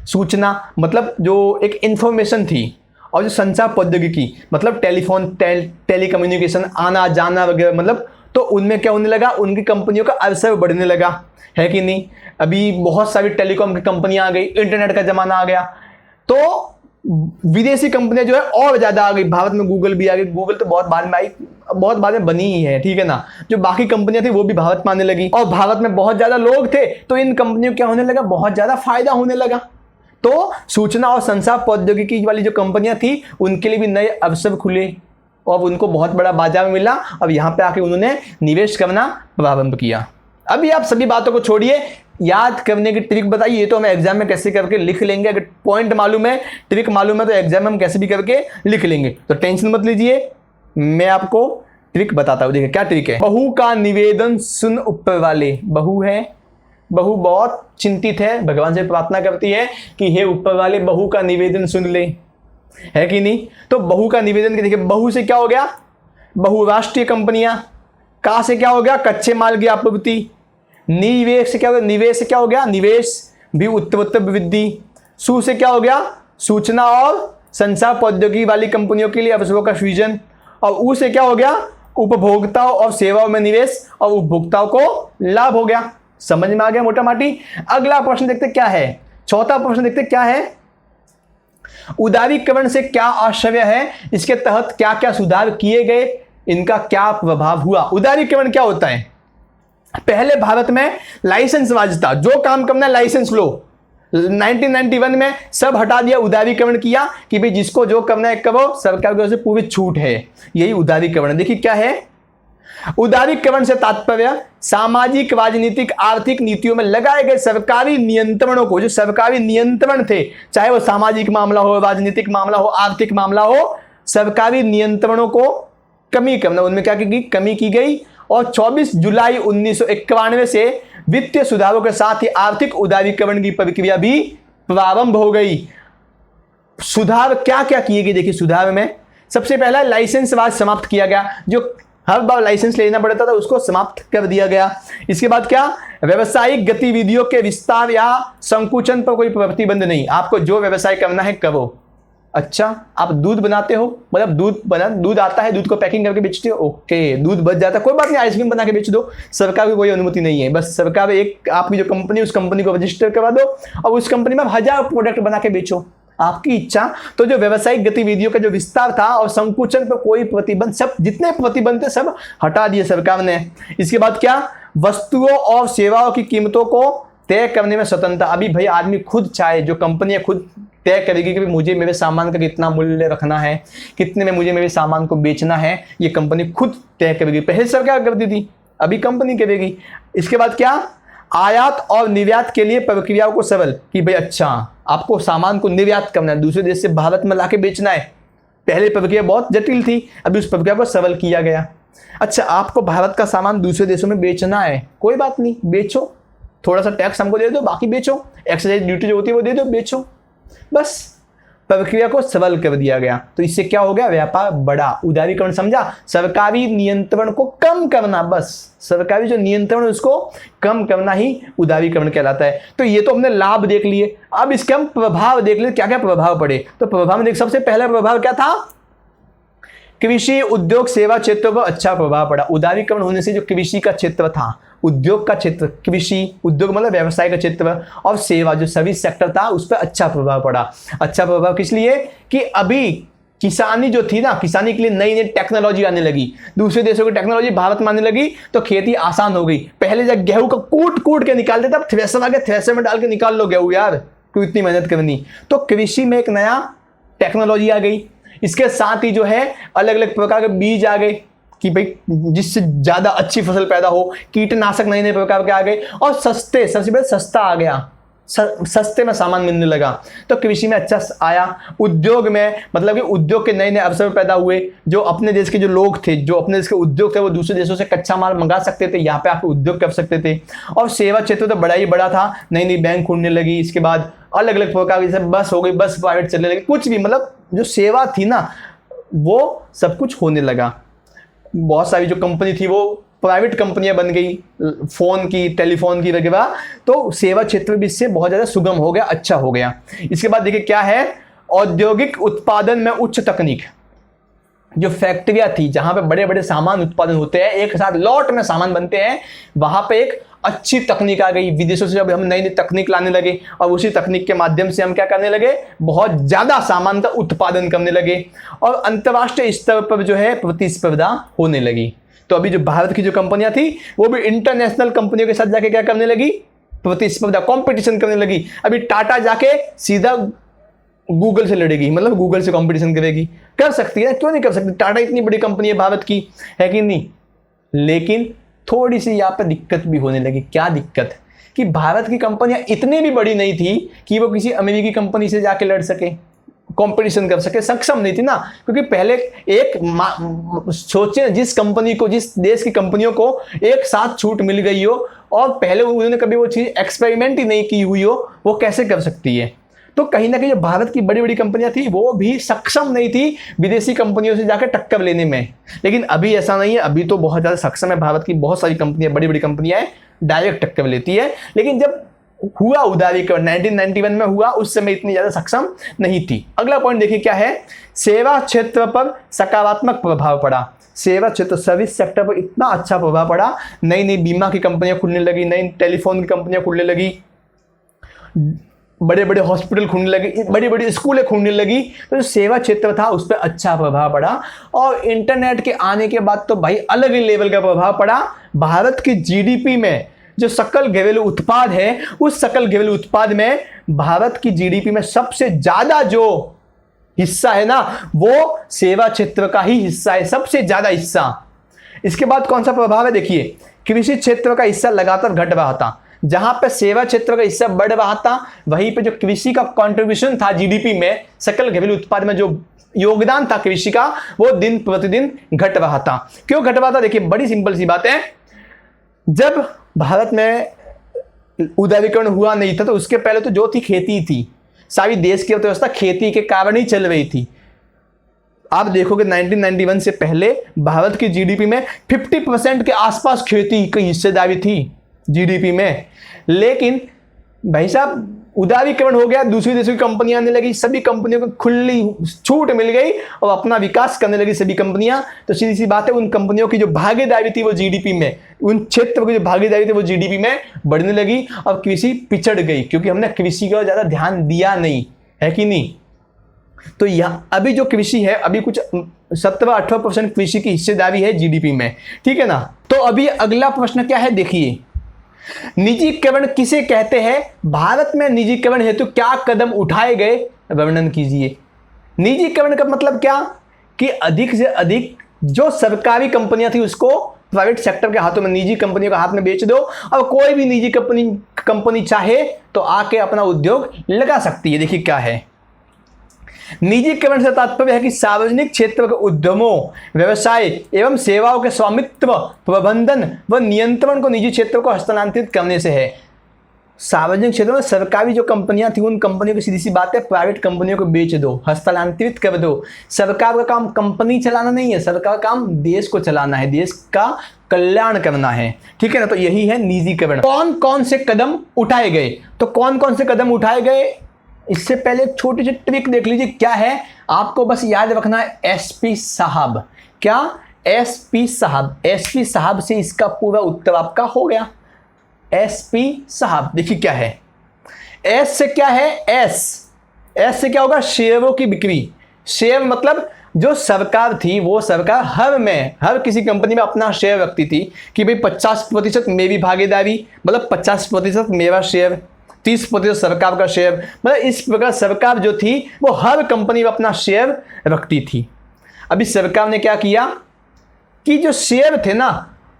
सूचना मतलब जो एक इंफॉर्मेशन थी, और जो संचार प्रौद्योगिकी मतलब टेलीफोन, टेलीकम्युनिकेशन, आना जाना वगैरह, मतलब तो उनमें क्या होने लगा, उनकी कंपनियों का अवसर बढ़ने लगा, है कि नहीं। अभी बहुत सारी टेलीकॉम की कंपनियां आ गई, इंटरनेट का जमाना आ गया, तो विदेशी कंपनियां जो है और ज्यादा आ गई। भारत में गूगल भी आ गई, गूगल तो बहुत बाद में आई, बहुत बाद में बनी ही है, ठीक है ना। जो बाकी कंपनियां थी वो भी भारत में आने लगी, और भारत में बहुत ज्यादा लोग थे, तो इन कंपनियों क्या होने लगा, बहुत ज्यादा फायदा होने लगा। तो सूचना और संचार प्रौद्योगिकी वाली जो कंपनियां थी, उनके लिए भी नए अवसर खुले, और उनको बहुत बड़ा बाजार मिला, अब यहां पे आके उन्होंने निवेश करना प्रारंभ किया। अभी आप सभी बातों को छोड़िए, याद करने की ट्रिक बताइए। ये तो हम एग्जाम में कैसे करके लिख लेंगे, अगर पॉइंट मालूम है, ट्रिक मालूम है, तो एग्जाम में हम कैसे भी करके लिख लेंगे। तो टेंशन मत लीजिए, मैं आपको ट्रिक बताता हूं। देखिए क्या ट्रिक है, बहू का निवेदन सुन ऊपर वाले। बहू है, बहू बहुत चिंतित है, भगवान से प्रार्थना करती है कि हे ऊपर वाले बहू का निवेदन सुन ले, है कि नहीं। तो बहू का निवेदन, देखिए बहू से क्या हो गया, बहुराष्ट्रीय कंपनियां, का से क्या हो गया, कच्चे माल की आपूर्ति, निवेश से क्या हो गया, निवेश से क्या हो गया, निवेश भी उत्तर वृद्धि, सु से क्या हो गया, सूचना और संचार प्रौद्योगिकी वाली कंपनियों के लिए अवसरों का सृजन, और उ से क्या हो गया, उपभोक्ताओं और सेवाओं में निवेश, और उपभोक्ताओं को लाभ हो गया। समझ में आ गया मोटा माटी। अगला प्रश्न देखते क्या है, चौथा प्रश्न देखते क्या है, उदारीकरण से क्या आशय है, इसके तहत क्या क्या सुधार किए गए, इनका क्या प्रभाव हुआ। उदारीकरण क्या होता है, पहले भारत में लाइसेंस राज था, जो काम करना है लाइसेंस लो। 1991 में सब हटा दिया, उदारीकरण किया कि भाई जिसको जो करना है करो, सरकार की ओर से पूरी छूट है, यही उदारीकरण। देखिए क्या है, उदारीकरण से तात्पर्य सामाजिक, राजनीतिक, आर्थिक नीतियों में लगाए गए सरकारी नियंत्रणों को, जो सरकारी नियंत्रण थे, चाहे वो सामाजिक मामला हो, राजनीतिक मामला हो, आर्थिक मामला हो, सरकारी नियंत्रणों को कमी करना, उनमें क्या की कमी की गई। और 24 जुलाई 1991 से वित्तीय सुधारों के साथ ही आर्थिक उदारीकरण की प्रक्रिया भी प्रारंभ हो गई। सुधार क्या क्या किए गए, देखिए सुधार में सबसे पहला लाइसेंसवाद समाप्त किया गया, जो हर बार लाइसेंस लेना पड़ता था उसको समाप्त कर दिया गया। इसके बाद क्या, व्यवसायिक गतिविधियों के विस्तार या संकुचन पर कोई प्रतिबंध नहीं, आपको जो व्यवसाय करना है करो। अच्छा, आप दूध बनाते हो, मतलब दूध आता है, दूध को पैकिंग करके बेचते हो, ओके, दूध बच जाता है, कोई बात नहीं, आइसक्रीम बना के बेच दो, सरकार की कोई अनुमति नहीं है। बस सरकार एक आपकी जो कंपनी, उस कंपनी को रजिस्टर करवा दो और उस कंपनी में 1000 प्रोडक्ट बना के बेचो, आपकी इच्छा। तो जो व्यावसायिक गतिविधियों का जो विस्तार था और संकुचन पर कोई प्रतिबंध, सब जितने प्रतिबंध थे सब हटा दिए सरकार ने। इसके बाद क्या, वस्तुओं और सेवाओं की कीमतों को तय करने में स्वतंत्रता। अभी भाई आदमी खुद चाहे, जो कंपनियां खुद तय करेगी कि मुझे मेरे सामान का कितना मूल्य रखना है, कितने में मुझे मेरे सामान को बेचना है, ये कंपनी खुद तय करेगी। पहले सरकार करती थी, अभी कंपनी करेगी। इसके बाद क्या, आयात और निर्यात के लिए प्रक्रियाओं को सरल, कि भाई अच्छा आपको सामान को निर्यात करना है, दूसरे देश से भारत में लाके बेचना है। पहले प्रक्रिया बहुत जटिल थी, अभी उस प्रक्रिया को सरल किया गया। अच्छा, आपको भारत का सामान दूसरे देशों में बेचना है, कोई बात नहीं, बेचो, थोड़ा सा टैक्स हमको दे दो, बाकी बेचो, एक्साइज ड्यूटी जो होती है वो दे दो, बेचो, बस प्रक्रिया को सरल कर दिया गया। तो इससे क्या हो गया, व्यापार बढ़ा, उदारीकरण, समझा, सरकारी नियंत्रण को कम करना, बस सरकारी जो नियंत्रण उसको कम करना ही उदारीकरण कहलाता है। तो ये तो हमने लाभ देख लिए, अब इसके हम प्रभाव देख ले, क्या क्या प्रभाव पड़े। तो प्रभाव में देख, सबसे पहला प्रभाव क्या था, कृषि उद्योग सेवा क्षेत्रों पर अच्छा प्रभाव पड़ा। उदारीकरण होने से जो कृषि का क्षेत्र था, उद्योग का क्षेत्र, कृषि उद्योग मतलब व्यवसाय का क्षेत्र, और सेवा जो सर्विस सेक्टर था, उस पर अच्छा प्रभाव पड़ा। अच्छा प्रभाव किस लिए, कि अभी किसानी जो थी ना, किसानी के लिए नई नई टेक्नोलॉजी आने लगी, दूसरे देशों की टेक्नोलॉजी भारत में आने लगी, तो खेती आसान हो गई। पहले जब गेहूं को कूट कूट के निकालते थे, अब थ्रेसर आ गया, थ्रेसर में डाल के निकाल लो गेहूं, यार क्यों इतनी मेहनत करनी। तो कृषि में एक नया टेक्नोलॉजी आ गई। इसके साथ ही जो है अलग अलग प्रकार के बीज आ गए, कि भाई जिससे ज्यादा अच्छी फसल पैदा हो, कीटनाशक नए नए प्रकार के आ गए, और सस्ते, सबसे पहले सस्ता आ गया, सस्ते में सामान मिलने लगा, तो कृषि में अच्छा आया। उद्योग में मतलब कि उद्योग के नए नए अवसर पैदा हुए, जो अपने देश के जो लोग थे, जो अपने देश के उद्योग थे, वो दूसरे देशों से कच्चा माल मंगा सकते थे, यहाँ पे आके उद्योग कर सकते थे। और सेवा क्षेत्र तो बड़ा ही बड़ा था, नई नई बैंक खुलने लगी, इसके बाद अलग अलग प्रकार की, जैसे बस हो गई, बस प्राइवेट चलने लगी, कुछ भी मतलब जो सेवा थी ना वो सब कुछ होने लगा। बहुत सारी जो कंपनी थी वो प्राइवेट कंपनियां बन गई, फोन की, टेलीफोन की वगैरह, तो सेवा क्षेत्र भी इससे बहुत ज्यादा सुगम हो गया, अच्छा हो गया। इसके बाद देखिए क्या है, औद्योगिक उत्पादन में उच्च तकनीक, जो फैक्ट्रियां थी जहां पे बड़े बड़े सामान उत्पादन होते हैं, एक साथ लॉट में सामान बनते हैं, वहां पे एक अच्छी तकनीक आ गई। विदेशों से जब हम नई नई तकनीक लाने लगे, और उसी तकनीक के माध्यम से हम क्या करने लगे, बहुत ज्यादा सामान का उत्पादन करने लगे, और अंतर्राष्ट्रीय स्तर पर जो है प्रतिस्पर्धा होने लगी। तो अभी जो भारत की जो कंपनियां थी वो भी इंटरनेशनल कंपनियों के साथ जाके क्या करने लगी, प्रतिस्पर्धा, कंपटीशन करने लगी। अभी टाटा जाके सीधा गूगल से लड़ेगी, मतलब गूगल से कंपटीशन करेगी, कर सकती है, क्यों नहीं कर सकती, टाटा इतनी बड़ी कंपनी है भारत की, है कि नहीं। लेकिन थोड़ी सी यहाँ पर दिक्कत भी होने लगी। क्या दिक्कत, कि भारत की कंपनियां इतनी भी बड़ी नहीं थी कि वो किसी अमेरिकी कंपनी से जाके लड़ सके, कंपटीशन कर सके, सक्षम नहीं थी ना। क्योंकि पहले एक सोचे, जिस कंपनी को, जिस देश की कंपनियों को एक साथ छूट मिल गई हो और पहले उन्होंने कभी वो चीज एक्सपेरिमेंट ही नहीं की हुई हो, वो कैसे कर सकती है। तो कहीं ना कहीं जो भारत की बड़ी बड़ी कंपनियां थी वो भी सक्षम नहीं थी विदेशी कंपनियों से जाकर टक्कर लेने में। लेकिन अभी ऐसा नहीं है, अभी तो बहुत ज्यादा सक्षम है भारत की बहुत सारी कंपनियां, बड़ी बड़ी कंपनियां डायरेक्ट टक्कर लेती है। लेकिन जब हुआ उदारीकरण 1991 में हुआ, उस समय इतनी ज्यादा सक्षम नहीं थी। अगला पॉइंट देखिए क्या है, सेवा क्षेत्र पर सकारात्मक प्रभाव पड़ा। सेवा क्षेत्र, सर्विस सेक्टर पर इतना अच्छा प्रभाव पड़ा, नई नई बीमा की कंपनियां खुलने लगी, नई टेलीफोन की कंपनियां खुलने लगी, बड़े बड़े हॉस्पिटल खुलने लगे, बड़ी बड़ी स्कूलें खुलने लगी। तो जो सेवा क्षेत्र था उस पर अच्छा प्रभाव पड़ा। और इंटरनेट के आने के बाद तो भाई अलग ही लेवल का प्रभाव पड़ा। भारत की जीडीपी में जो सकल घरेलू उत्पाद है, उस सकल घरेलू उत्पाद में भारत की जीडीपी में सबसे ज्यादा जो हिस्सा है ना, वो सेवा क्षेत्र का ही हिस्सा है, सबसे ज्यादा हिस्सा। इसके बाद कौन सा प्रभाव है, देखिए कृषि क्षेत्र का हिस्सा लगातार घट रहा था। जहां पे सेवा क्षेत्र का हिस्सा बढ़ रहा था, वहीं पे जो कृषि का कंट्रीब्यूशन था जीडीपी में, सकल घरेलू उत्पाद में जो योगदान था कृषि का वो दिन प्रतिदिन घट रहा था। क्यों घट रहा था? देखिए बड़ी सिंपल सी बात है, जब भारत में उदारीकरण हुआ नहीं था तो उसके पहले तो जो थी खेती थी, सारी देश की अर्थव्यवस्था खेती के कारण ही चल रही थी। आप देखोगे 1991 से पहले भारत की जीडीपी में 50% के आसपास खेती की हिस्सेदारी थी जीडीपी में। लेकिन भाई साहब उदारीकरण हो गया, दूसरी देशों की कंपनियां आने लगी, सभी कंपनियों को खुली छूट मिल गई और अपना विकास करने लगी सभी कंपनियां। तो सीधी सी बात है, उन कंपनियों की जो भागीदारी थी वो जीडीपी में, उन क्षेत्र की जो भागीदारी थी वो जीडीपी में बढ़ने लगी और कृषि पिछड़ गई, क्योंकि हमने कृषि को ज्यादा ध्यान दिया नहीं, है कि नहीं। तो यहाँ अभी जो कृषि है, अभी कुछ 17-18% कृषि की हिस्सेदारी है जीडीपी में, ठीक है ना। तो अभी अगला प्रश्न क्या है, देखिए निजीकरण किसे कहते हैं? भारत में निजीकरण हेतु क्या कदम उठाए गए, वर्णन कीजिए। निजीकरण का मतलब क्या कि अधिक से अधिक जो सरकारी कंपनियां थी उसको प्राइवेट सेक्टर के हाथों में, निजी कंपनियों के हाथ में बेच दो और कोई भी निजी कंपनी चाहे तो आके अपना उद्योग लगा सकती है। देखिए क्या है, निजीकरण से तात्पर्य है कि सार्वजनिक क्षेत्र के उद्यमों, व्यवसाय एवं सेवाओं के स्वामित्व, प्रबंधन व नियंत्रण को निजी क्षेत्र को हस्तांतरित करने से है। सार्वजनिक क्षेत्र में सरकारी जो कंपनियां थी उन कंपनियों की सीधी सी बात है प्राइवेट कंपनियों को बेच दो, हस्तांतरित कर दो। सरकार का काम कंपनी चलाना नहीं है, सरकार का काम देश को चलाना है, देश का कल्याण करना है, ठीक है ना। तो यही है निजीकरण। कौन कौन से कदम उठाए गए? तो कौन कौन से कदम उठाए गए, इससे पहले एक छोटी सी ट्रिक देख लीजिए। क्या है, आपको बस याद रखना है एसपी साहब। क्या? एसपी साहब। एसपी साहब से इसका पूरा उत्तर आपका हो गया। एसपी साहब, देखिए क्या है, एस से क्या है, एस से क्या होगा, शेयरों की बिक्री। शेयर मतलब जो सरकार थी वो सरकार हर किसी कंपनी में अपना शेयर रखती थी कि भाई 50% मेरी भागीदारी, मतलब 50% मेरा शेयर, 30% सरकार का शेयर, मतलब इस प्रकार सरकार जो थी वो हर कंपनी में अपना शेयर रखती थी। अभी सरकार ने क्या किया कि जो शेयर थे ना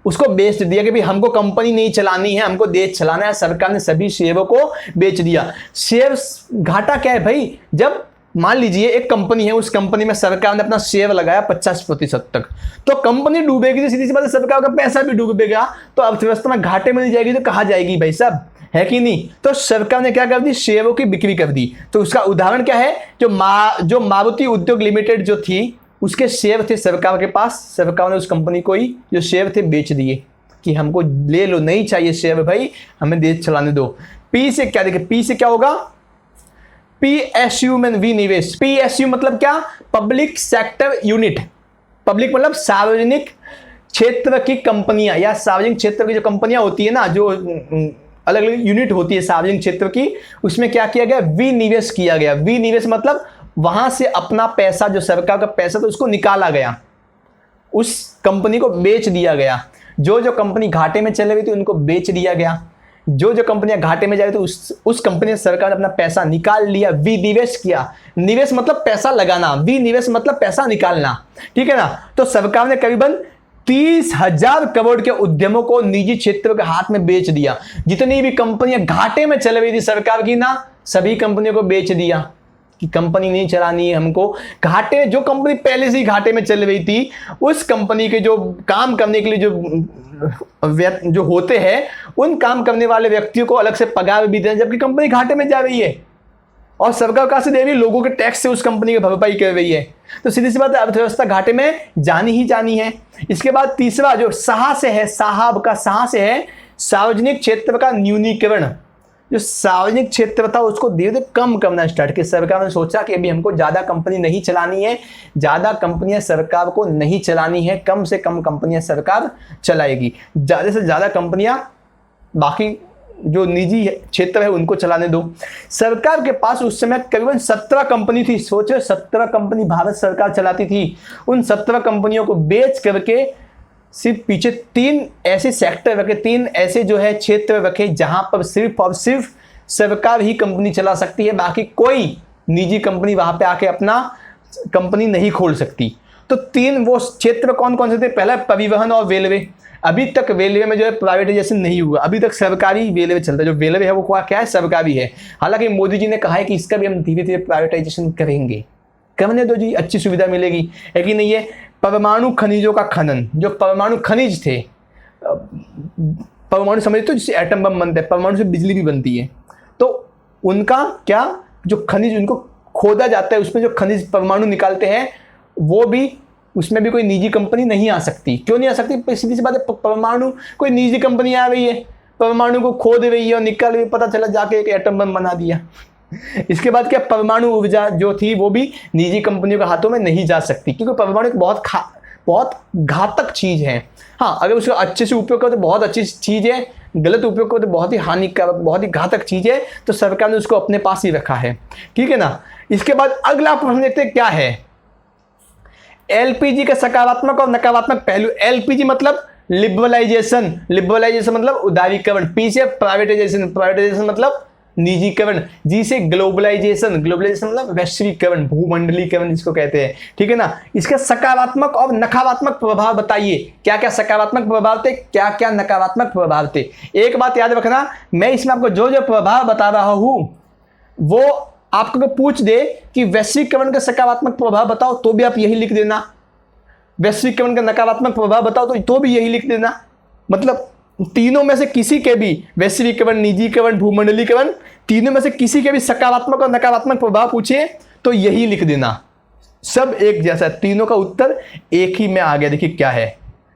उसको बेच दिया कि भाई हमको कंपनी नहीं चलानी है, हमको देश चलाना है। सरकार ने सभी शेयरों को बेच दिया। शेयर घाटा क्या है भाई, जब मान लीजिए एक कंपनी है, उस कंपनी में सरकार ने अपना शेयर लगाया 50% तक, तो कंपनी डूबेगी तो सीधी सी बात है सरकार का पैसा भी डूबेगा, तो अर्थव्यवस्था में घाटे में नहीं जाएगी तो कहाँ जाएगी भाई साहब, है कि नहीं। तो सरकार ने क्या कर दी, शेयरों की बिक्री कर दी। तो उसका उदाहरण क्या है, जो मारुति उद्योग लिमिटेड जो थी उसके शेयर थे सरकार के पास, सरकार ने उस कंपनी को ही जो शेयर थे बेच दिए कि हमको ले लो, नहीं चाहिए शेयर भाई, हमें देश चलाने दो। पी से क्या, देखिए पी से क्या होगा, पीएसयू में विनिवेश। पीएसयू मतलब क्या, पब्लिक सेक्टर यूनिट। पब्लिक मतलब सार्वजनिक क्षेत्र की कंपनियां या सार्वजनिक क्षेत्र की जो कंपनियां होती है ना, जो अलग अलग यूनिट होती है सार्वजनिक क्षेत्र की, उसमें क्या किया गया, विनिवेश किया गया। विनिवेश मतलब वहां से अपना पैसा, जो सरकार का पैसा था उसको निकाला गया, उस कंपनी को बेच दिया गया। जो जो कंपनी घाटे में चल रही थी उनको बेच दिया गया, जो जो कंपनियां घाटे में जा रही थी उस कंपनी से सरकार ने अपना पैसा निकाल लिया, विनिवेश किया। निवेश मतलब पैसा लगाना, विनिवेश मतलब पैसा निकालना, ठीक है ना। तो सरकार ने करीबन 30,000 करोड़ के उद्यमों को निजी क्षेत्र के हाथ में बेच दिया। जितनी भी कंपनियां घाटे में चल रही थी सरकार की ना, सभी कंपनियों को बेच दिया कि कंपनी नहीं चलानी है हमको। घाटे, जो कंपनी पहले से ही घाटे में चल रही थी उस कंपनी के जो काम करने के लिए जो होते हैं, उन काम करने वाले व्यक्तियों को अलग से पगार भी देना, जबकि कंपनी घाटे में जा रही है और सरकार कहाँ से दे रही है, लोगों के टैक्स से उस कंपनी की भरपाई कर रही है। तो सीधी सी बात है, अर्थव्यवस्था घाटे में जानी ही जानी है। इसके बाद तीसरा जो साहा से है, साहब का साहा से है, सार्वजनिक क्षेत्र का न्यूनीकरण। जो सार्वजनिक क्षेत्र था उसको धीरे धीरे कम करना स्टार्ट किया। सरकार ने सोचा कि अभी हमको ज़्यादा कंपनी नहीं चलानी है, ज़्यादा कंपनियां सरकार को नहीं चलानी है, कम से कम कंपनियां सरकार चलाएगी, ज़्यादा से ज़्यादा कंपनियां बाकी जो निजी क्षेत्र है उनको चलाने दो। सरकार के पास उस समय करीबन 17 कंपनी थी। सोचो 17 कंपनी भारत सरकार चलाती थी। उन 17 कंपनियों को बेच करके सिर्फ पीछे 3 ऐसे सेक्टर रखे, 3 ऐसे जो है क्षेत्र रखे जहां पर सिर्फ और सिर्फ सरकार ही कंपनी चला सकती है, बाकी कोई निजी कंपनी वहां पे आके अपना कंपनी नहीं खोल सकती। तो 3 वो क्षेत्र कौन कौन से थे, पहला परिवहन और रेलवे। अभी तक रेलवे में जो है प्राइवेटाइजेशन नहीं हुआ, अभी तक सरकारी रेलवे चलता है। जो रेलवे है वो क्या है, सरकारी है। हालांकि मोदी जी ने कहा है कि इसका भी हम धीरे धीरे प्राइवेटाइजेशन करने दो जी, अच्छी सुविधा मिलेगी, है कि नहीं है। परमाणु खनिजों का खनन, जो परमाणु खनिज थे, परमाणु समझते हो जिससे एटम बम बनते हैं, परमाणु से बिजली भी बनती है, तो उनका क्या, जो खनिज उनको खोदा जाता है, उसमें जो खनिज परमाणु निकालते हैं, वो भी, उसमें भी कोई निजी कंपनी नहीं आ सकती। क्यों नहीं आ सकती? सीधी सी बात है, परमाणु कोई निजी कंपनी आ रही है, परमाणु को खोद रही है और निकाल रही है, पता चला जाके एक एटम बम बना दिया। इसके बाद क्या, परमाणु ऊर्जा जो थी वो भी निजी कंपनियों के हाथों में नहीं जा सकती, क्योंकि परमाणु एक बहुत घातक चीज है। हाँ, अगर उसका अच्छे से उपयोग करो तो बहुत अच्छी चीज है, गलत उपयोग करो तो बहुत ही हानिकारक, बहुत ही घातक चीज है, तो सरकार ने उसको अपने पास ही रखा है, ठीक है ना। इसके बाद अगला प्रश्न देखते हैं क्या है, एलपीजी का सकारात्मक और नकारात्मक पहलू। एलपीजी मतलब लिबरलाइजेशन, लिबरलाइजेशन मतलब उदारीकरण, पी से प्राइवेटाइजेशन, प्राइवेटाइजेशन मतलब निजीकरण, जी से ग्लोबलाइजेशन, ग्लोबलाइजेशन मतलब वैश्वीकरण, भूमंडलीकरण जिसको कहते हैं, ठीक है ना। इसका सकारात्मक और नकारात्मक प्रभाव बताइए, क्या क्या सकारात्मक प्रभाव थे, क्या क्या नकारात्मक प्रभाव थे। एक बात याद रखना, मैं इसमें आपको जो जो प्रभाव बता रहा हूं वो आपको पूछ दे कि वैश्वीकरण का सकारात्मक प्रभाव बताओ तो भी आप यही लिख देना, वैश्वीकरण का नकारात्मक प्रभाव बताओ तो भी यही लिख देना। मतलब तीनों में से किसी के भी, वैश्वीकरण, निजीकरण, भूमंडलीकरण, तीनों में से किसी के भी सकारात्मक और नकारात्मक प्रभाव पूछे तो यही लिख देना, सब एक जैसा, तीनों का उत्तर एक ही में आ गया। देखिए क्या है,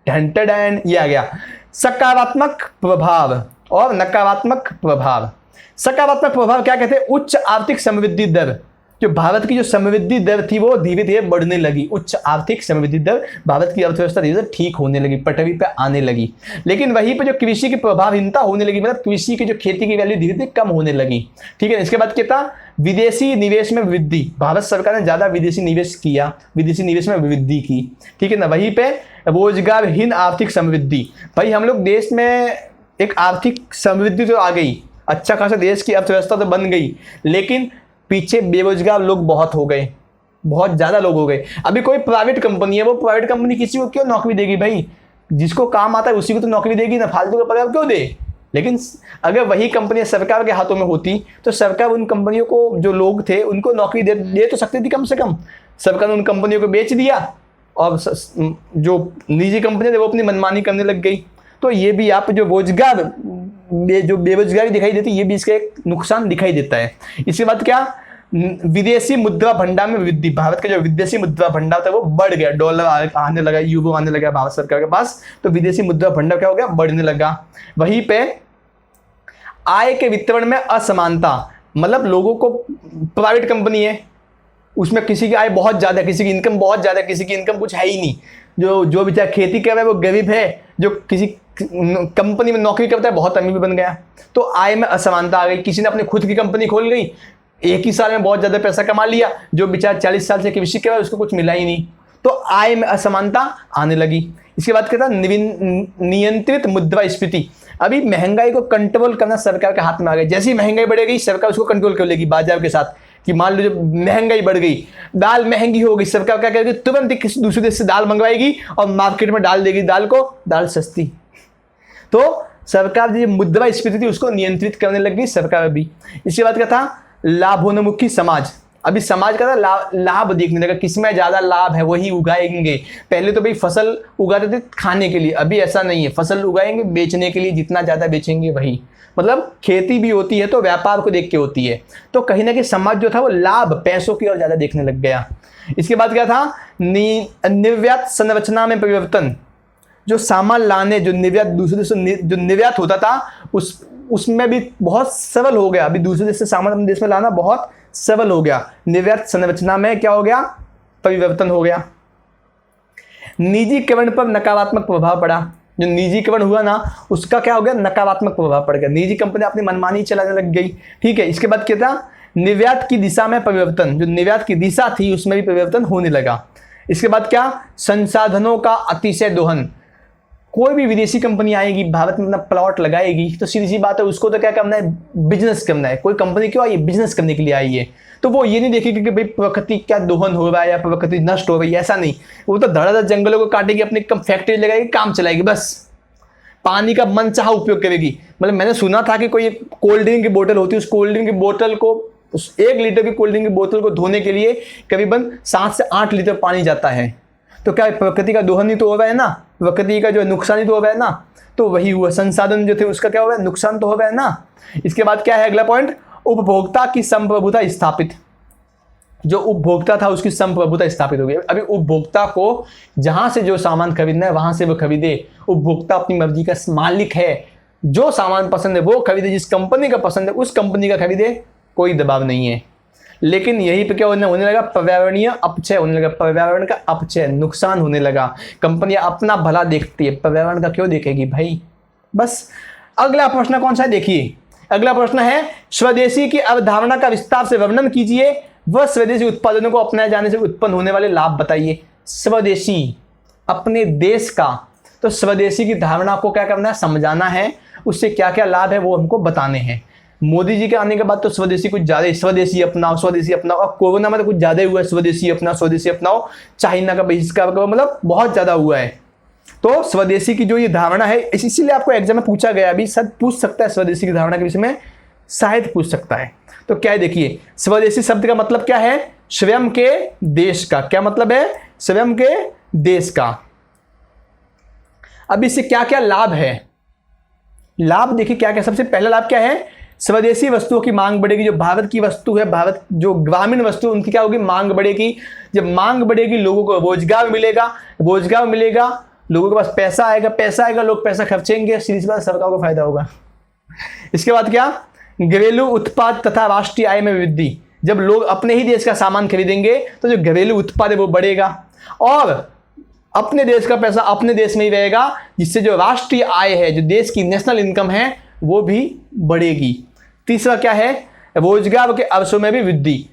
ढंटन, ये आ गया सकारात्मक प्रभाव और नकारात्मक प्रभाव। सकारात्मक प्रभाव क्या कहते हैं, उच्च आर्थिक समृद्धि दर, जो भारत की जो समृद्धि दर थी वो धीरे धीरे बढ़ने लगी, उच्च आर्थिक समृद्धि दर, भारत की अर्थव्यवस्था धीरे धीरे ठीक होने लगी, पटरी पे आने लगी। लेकिन वहीं पे जो कृषि की प्रभावहीनता होने लगी, मतलब कृषि की जो खेती की वैल्यू धीरे धीरे कम होने लगी, ठीक है। इसके बाद क्या था, विदेशी निवेश में वृद्धि, भारत सरकार ने ज्यादा विदेशी निवेश किया, विदेशी निवेश में वृद्धि की, ठीक है ना। वहीं पे रोजगारहीन आर्थिक समृद्धि, भाई हम लोग देश में एक आर्थिक समृद्धि तो आ गई, अच्छा खासा देश की अर्थव्यवस्था तो बन गई, लेकिन पीछे बेरोजगार लोग बहुत हो गए, बहुत ज्यादा लोग हो गए। अभी कोई प्राइवेट कंपनी है, वो प्राइवेट कंपनी किसी को क्यों नौकरी देगी भाई, जिसको काम आता है उसी को तो नौकरी देगी ना, फालतू का पगार क्यों दे। लेकिन अगर वही कंपनी सरकार के हाथों में होती तो सरकार उन कंपनियों को, जो लोग थे उनको नौकरी दे तो सकती थी कम से कम। सरकार ने उन कंपनियों को बेच दिया और जो निजी कंपनी थे वो अपनी मनमानी करने लग गई। तो ये भी आप जो रोजगार, जो बेरोजगारी दिखाई देती है, ये भी इसका एक नुकसान दिखाई देता है। इसके बाद क्या, विदेशी मुद्रा भंडार में वृद्धि, भारत का जो विदेशी मुद्रा भंडार था वो बढ़ गया, डॉलर आने लगा, यूरो आने लगा भारत सरकार के पास, तो विदेशी मुद्रा भंडार क्या हो गया, बढ़ने लगा। वहीं पे आय के वितरण में असमानता, मतलब लोगों को, प्राइवेट कंपनी है उसमें किसी की आय बहुत ज्यादा है, किसी की इनकम बहुत ज्यादा है, किसी की इनकम कुछ है ही नहीं, जो बेचारा खेती कर रहा है वो गरीब है, जो किसी कंपनी में नौकरी करता है बहुत अमीर बन गया। तो आय में असमानता आ गई, किसी ने अपनी खुद की कंपनी खोल गई, एक ही साल में बहुत ज्यादा पैसा कमा लिया, जो बेचारा 40 साल से कृषि कर रहा है उसको कुछ मिला ही नहीं, तो आय में असमानता आने लगी। इसके बाद क्या था, नियंत्रित मुद्रास्फीति, अभी महंगाई को कंट्रोल करना सरकार के हाथ में आ गया। जैसी महंगाई बढ़ेगी सरकार उसको कंट्रोल कर लेगी बाजार के साथ, कि मान लो जब महंगाई बढ़ गई, दाल महंगी हो गई, सरकार क्या करेगी, तुरंत ही किसी दूसरे देश से दाल मंगवाएगी और मार्केट में डाल देगी दाल को, दाल सस्ती। तो सरकार जो मुद्रास्फीति थी उसको नियंत्रित करने लग गई सरकार अभी। इसके बाद क्या था, लाभोन्मुखी समाज, अभी समाज का लाभ देखने लगा, किसमें ज्यादा लाभ है वही उगाएंगे। पहले तो भाई फसल उगाते थे खाने के लिए, अभी ऐसा नहीं है, फसल उगाएंगे बेचने के लिए, जितना ज्यादा बेचेंगे वही, मतलब खेती भी होती है तो व्यापार को देख के होती है। तो कहीं ना कहीं समाज जो था वो लाभ, पैसों की ओर ज्यादा देखने लग गया। इसके बाद क्या था, निर्यात संरचना में परिवर्तन, जो सामान लाने, जो निर्यात दूसरे देश से जो निर्यात होता था उसमें भी बहुत सरल हो गया, अभी दूसरे देश से सामान अपने देश में लाना बहुत सरल हो गया। निर्यात संरचना में क्या हो गया, परिवर्तन हो गया। निजीकरण पर नकारात्मक प्रभाव पड़ा, जो निजीकरण हुआ ना उसका क्या हो गया, नकारात्मक प्रभाव पड़ गया, निजी कंपनी अपनी मनमानी चलाने लग गई, ठीक है। इसके बाद क्या था, निर्यात की दिशा में परिवर्तन, जो निर्यात की दिशा थी उसमें भी परिवर्तन होने लगा। इसके बाद क्या, संसाधनों का अतिशय दोहन, कोई भी विदेशी कंपनी आएगी भारत में अपना प्लॉट लगाएगी तो सीधी सी बात है उसको तो क्या करना है, बिजनेस करना है। कोई कंपनी क्यों आई है, बिजनेस करने के लिए आई है, तो वो ये नहीं देखेगी कि भाई प्रकृति क्या दोहन हो रहा है या प्रकृति नष्ट हो रही है, ऐसा नहीं, वो तो धड़ाधड़ जंगलों को काटेगी, अपनी फैक्ट्री लगाएगी, काम चलाएगी, बस पानी का मनचाहा उपयोग करेगी। मतलब मैंने सुना था कि कोई कोल्ड ड्रिंक की बोतल होती है, उस कोल्ड ड्रिंक की बोतल को उस 1 लीटर की कोल्ड ड्रिंक की बोतल को धोने के लिए करीबन 7 से 8 लीटर पानी जाता है। तो क्या प्रकृति का दोहन ही तो हो रहा है ना, प्रकृति का जो नुकसान ही तो हो रहा है ना। तो वही हुआ, संसाधन जो थे उसका क्या हो रहा है, नुकसान तो हो रहा है ना। इसके बाद क्या है अगला पॉइंट, उपभोक्ता की संप्रभुता स्थापित। जो उपभोक्ता था उसकी संप्रभुता स्थापित हो गई। अभी उपभोक्ता को जहां से जो सामान खरीदना है वहां से वो खरीदे। उपभोक्ता अपनी मर्जी का मालिक है, जो सामान पसंद है वो खरीदे, जिस कंपनी का पसंद है उस कंपनी का खरीदे, कोई दबाव नहीं है। लेकिन यहीं पे क्या होने लगा, पर्यावरणीय अपचय होने लगा, पर्यावरण का अपचय, नुकसान होने लगा। कंपनियां अपना भला देखती है, पर्यावरण का क्यों देखेगी भाई। बस अगला प्रश्न कौन सा है देखिए, अगला प्रश्न है स्वदेशी की अवधारणा का विस्तार से वर्णन कीजिए, वह स्वदेशी उत्पादनों को अपनाए जाने से उत्पन्न होने वाले लाभ बताइए। स्वदेशी, अपने देश का, तो स्वदेशी की धारणा को क्या करना है, समझाना है, उससे क्या क्या लाभ है वो हमको बताने हैं। मोदी जी के आने के बाद तो स्वदेशी कुछ ज्यादा, स्वदेशी अपनाओ स्वदेशी अपनाओ, और कोरोना में तो कुछ ज्यादा ही हुआ है, स्वदेशी अपनाओ स्वदेशी अपनाओ, चाइना का बहिष्कार करो, मतलब बहुत ज्यादा हुआ है। तो स्वदेशी की जो ये धारणा है, इसीलिए आपको एग्जाम में पूछा गया, अभी सब पूछ सकता है स्वदेशी की धारणा के विषय में, शायद पूछ सकता है। तो क्या है देखिए, स्वदेशी शब्द का मतलब क्या है, स्वयं के देश का। क्या मतलब है, स्वयं के देश का। अब इससे क्या क्या लाभ है, लाभ देखिए क्या क्या। सबसे पहला लाभ क्या है, स्वदेशी वस्तुओं की मांग बढ़ेगी। जो भारत की वस्तु है, भारत जो ग्रामीण वस्तु, उनकी क्या होगी, मांग बढ़ेगी। जब मांग बढ़ेगी लोगों को रोजगार मिलेगा, रोजगार मिलेगा, लोगों के पास पैसा आएगा, पैसा आएगा, लोग पैसा खर्चेंगे, सीधी सी बात सरकार को फायदा होगा। इसके बाद क्या, घरेलू उत्पाद तथा राष्ट्रीय आय में वृद्धि। जब लोग अपने ही देश का सामान खरीदेंगे तो जो घरेलू उत्पाद है वो बढ़ेगा, और अपने देश का पैसा अपने देश में ही रहेगा, जिससे जो राष्ट्रीय आय है, जो देश की नेशनल इनकम है, वो भी बढ़ेगी। तीसरा क्या है, रोजगार के अवसरों में भी वृद्धि।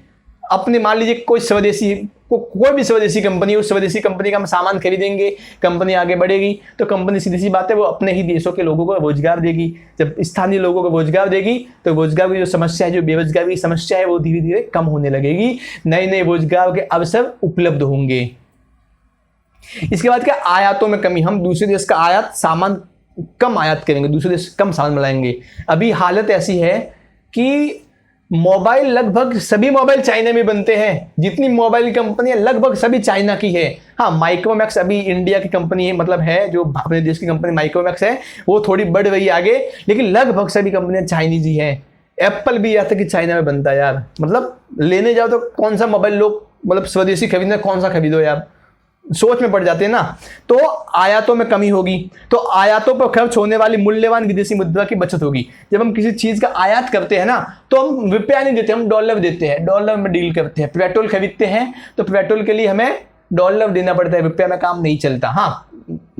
अपने मान लीजिए कोई स्वदेशी, कोई भी स्वदेशी कंपनी, उस स्वदेशी कंपनी का हम सामान खरीदेंगे, कंपनी आगे बढ़ेगी, तो कंपनी सीधी सी बात है वो अपने ही देशों के लोगों को रोजगार देगी। जब स्थानीय लोगों को रोजगार देगी तो रोजगार की जो समस्या है, जो बेरोजगारी की समस्या है, वो धीरे धीरे कम होने लगेगी, नए नए रोजगार के अवसर उपलब्ध होंगे। इसके बाद क्या, आयातों में कमी। हम दूसरे देश का आयात सामान कम आयात करेंगे, दूसरे देश कम सामान मिलाएंगे। अभी हालत ऐसी है कि मोबाइल, लगभग सभी मोबाइल चाइना में बनते हैं। जितनी मोबाइल कंपनियां लगभग सभी चाइना की है। हाँ, माइक्रोमैक्स अभी इंडिया की कंपनी है, मतलब है जो अपने देश की कंपनी माइक्रोमैक्स है, वो थोड़ी बढ़ रही है आगे, लेकिन लगभग सभी कंपनियां चाइनीज ही है। एप्पल भी यहाँ तक कि चाइना में बनता है यार। मतलब लेने जाओ तो कौन सा मोबाइल लोग, मतलब स्वदेशी खरीदना, कौन सा खरीदो यार, सोच में पड़ जाते हैं ना। तो आयातों में कमी होगी, तो आयातों पर खर्च होने वाली मूल्यवान विदेशी मुद्रा की बचत होगी। जब हम किसी चीज का आयात करते हैं ना, तो हम रुपया नहीं देते, हम डॉलर देते हैं, डॉलर में डील करते हैं। पेट्रोल खरीदते हैं तो पेट्रोल के लिए हमें डॉलर देना पड़ता है, रुपया में काम नहीं चलता। हाँ,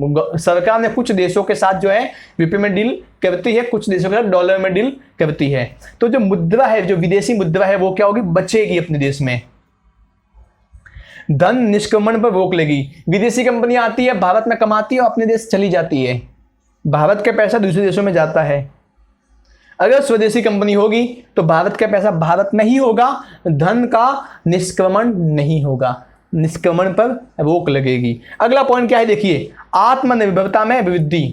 सरकार ने कुछ देशों के साथ जो है रुपये में डील करती है, कुछ देशों के साथ डॉलर में डील करती है। तो जो मुद्रा है, जो विदेशी मुद्रा है, वो क्या होगी, बचेगी अपने देश में। धन निष्क्रमण पर रोक लेगी। विदेशी कंपनियां आती है, भारत में कमाती है और अपने देश चली जाती है, भारत का पैसा दूसरे देशों में जाता है। अगर स्वदेशी कंपनी होगी तो भारत का पैसा भारत में ही होगा, धन का निष्क्रमण नहीं होगा, निष्क्रमण पर रोक लगेगी। अगला पॉइंट क्या है देखिए, आत्मनिर्भरता में वृद्धि।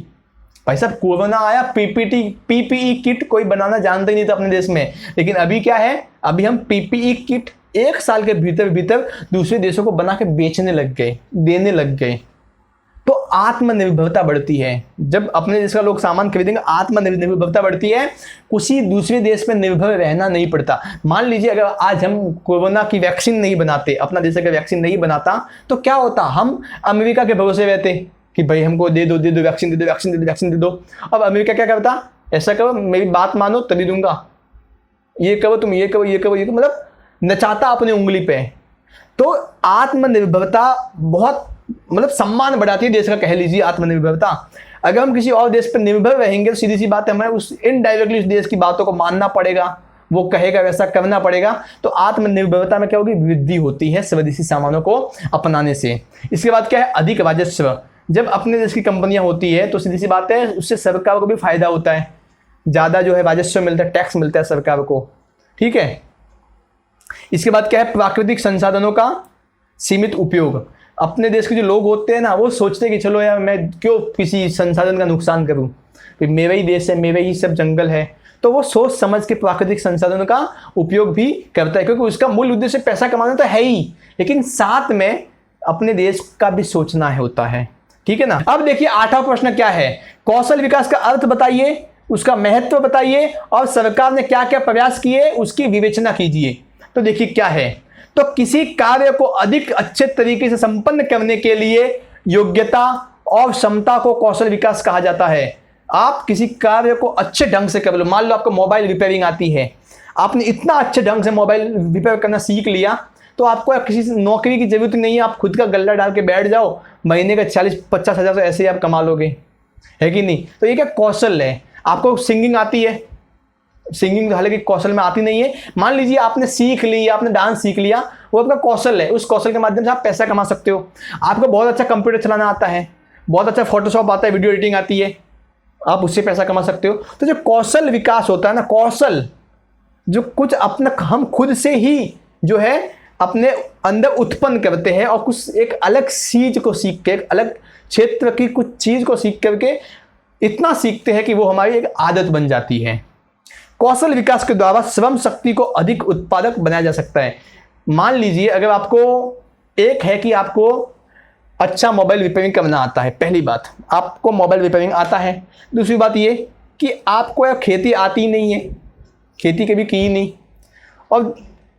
भाई साहब, कोरोना आया, पीपीई किट कोई बनाना जानते ही नहीं था अपने देश में, लेकिन अभी क्या है, अभी हम पीपीई किट 1 साल के भीतर भीतर दूसरे देशों को बना के बेचने लग गए, देने लग गए। तो आत्मनिर्भरता बढ़ती है। जब अपने देश का लोग सामान खरीदेंगे, आत्मनिर्भरता बढ़ती है, किसी दूसरे देश पर निर्भर रहना नहीं पड़ता। मान लीजिए अगर आज हम कोरोना की वैक्सीन नहीं बनाते, अपना देश का वैक्सीन नहीं बनाता, तो क्या होता, हम अमेरिका के भरोसे रहते कि भाई हमको दे दो वैक्सीन, दे दो वैक्सीन, दे दो वैक्सीन, दे दो। अब अमेरिका क्या करता, ऐसा करो, मेरी बात मानो तभी दूंगा, ये करो तुम, ये करो, ये करो, ये करो, मतलब नचाता अपनी उंगली पे। तो आत्मनिर्भरता बहुत, मतलब सम्मान बढ़ाती है देश का, कह लीजिए आत्मनिर्भरता। अगर हम किसी और देश पर निर्भर रहेंगे तो सीधी सी बात है, हमें उस इनडायरेक्टली उस देश की बातों को मानना पड़ेगा, वो कहेगा वैसा करना पड़ेगा। तो आत्मनिर्भरता में क्या होगी, वृद्धि होती है स्वदेशी सामानों को अपनाने से। इसके बाद क्या है, अधिक राजस्व। जब अपने देश की कंपनियां होती है तो सीधी सी बात है, उससे सरकार को भी फायदा होता है, ज्यादा जो है राजस्व मिलता है, टैक्स मिलता है सरकार को, ठीक है। इसके बाद क्या है, प्राकृतिक संसाधनों का सीमित उपयोग। अपने देश के जो लोग होते हैं ना, वो सोचते हैं कि चलो यार, मैं क्यों किसी संसाधन का नुकसान करूं, मेरा ही देश है, मेरे ही सब जंगल है, तो वो सोच समझ के प्राकृतिक संसाधनों का उपयोग भी करता है, क्योंकि उसका मूल उद्देश्य पैसा कमाना तो है ही, लेकिन साथ में अपने देश का भी सोचना होता है। ठीक है ना। अब देखिए 8वां प्रश्न क्या है, कौशल विकास का अर्थ बताइए, उसका महत्व बताइए और सरकार ने क्या क्या प्रयास किए उसकी विवेचना कीजिए। तो देखिए क्या है, तो किसी कार्य को अधिक अच्छे तरीके से संपन्न करने के लिए योग्यता और क्षमता को कौशल विकास कहा जाता है। आप किसी कार्य को अच्छे ढंग से कर लो, मान लो आपको मोबाइल रिपेयरिंग आती है, आपने इतना अच्छे ढंग से मोबाइल रिपेयर करना सीख लिया, तो आपको किसी नौकरी की जरूरत नहीं है, आप खुद का गल्ला डाल के बैठ जाओ, महीने का 40-50 हज़ार तो ऐसे ही आप कमा लोगे, है कि नहीं। तो ये क्या कौशल है। आपको सिंगिंग आती है, सिंगिंग हालांकि कौशल में आती नहीं है, मान लीजिए आपने सीख ली, आपने डांस सीख लिया, वो आपका कौशल है, उस कौशल के माध्यम से आप पैसा कमा सकते हो। आपको बहुत अच्छा कंप्यूटर चलाना आता है, बहुत अच्छा फोटोशॉप आता है, वीडियो एडिटिंग आती है, आप उससे पैसा कमा सकते हो। तो जो कौशल विकास होता है ना, कौशल जो कुछ अपना हम खुद से ही जो है अपने अंदर उत्पन्न करते हैं और कुछ एक अलग चीज को सीख के, एक अलग क्षेत्र की कुछ चीज को सीख करके इतना सीखते हैं कि वो हमारी एक आदत बन जाती है। कौशल विकास के द्वारा श्रम शक्ति को अधिक उत्पादक बनाया जा सकता है। मान लीजिए अगर आपको एक है कि आपको अच्छा मोबाइल रिपेयरिंग करना आता है, पहली बात आपको मोबाइल रिपेयरिंग आता है। दूसरी बात ये कि आपको यार खेती आती नहीं है, खेती कभी की नहीं, और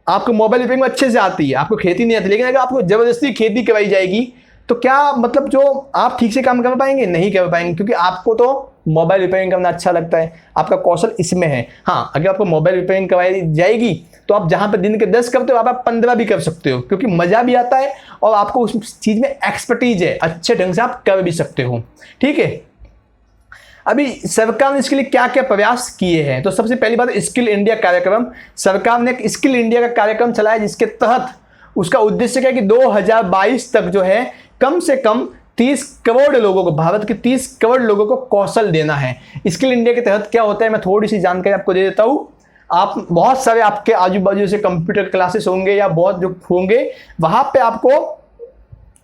आपको मोबाइल रिपेयरिंग अच्छे से आती है, आपको खेती नहीं आती, लेकिन अगर आपको ज़बरदस्ती खेती करवाई जाएगी तो क्या मतलब जो आप ठीक से काम कर पाएंगे, नहीं कर पाएंगे, क्योंकि आपको तो मोबाइल रिपेयरिंग करना अच्छा लगता है, आपका कौशल इसमें है। हाँ, अगर आपको मोबाइल रिपेयरिंग करवाई जाएगी तो आप जहाँ पे दिन के 10 करते हो आप 15 भी कर सकते हो, क्योंकि मज़ा भी आता है और आपको उस चीज़ में एक्सपर्टीज है, अच्छे ढंग से आप कर भी सकते हो। ठीक है। अभी सरकार ने इसके लिए क्या क्या प्रयास किए हैं, तो सबसे पहली बात स्किल इंडिया कार्यक्रम। सरकार ने एक स्किल इंडिया का कार्यक्रम चलाया जिसके तहत उसका उद्देश्य क्या है कि 2022 तक जो है कम से कम 30 करोड़ लोगों को, भारत के 30 करोड़ लोगों को कौशल देना है। स्किल इंडिया के तहत क्या होता है, मैं थोड़ी सी जानकारी आपको दे देता हूँ। आप बहुत सारे आपके आजू बाजू से कंप्यूटर क्लासेस होंगे या बहुत जो होंगे, वहाँ पे आपको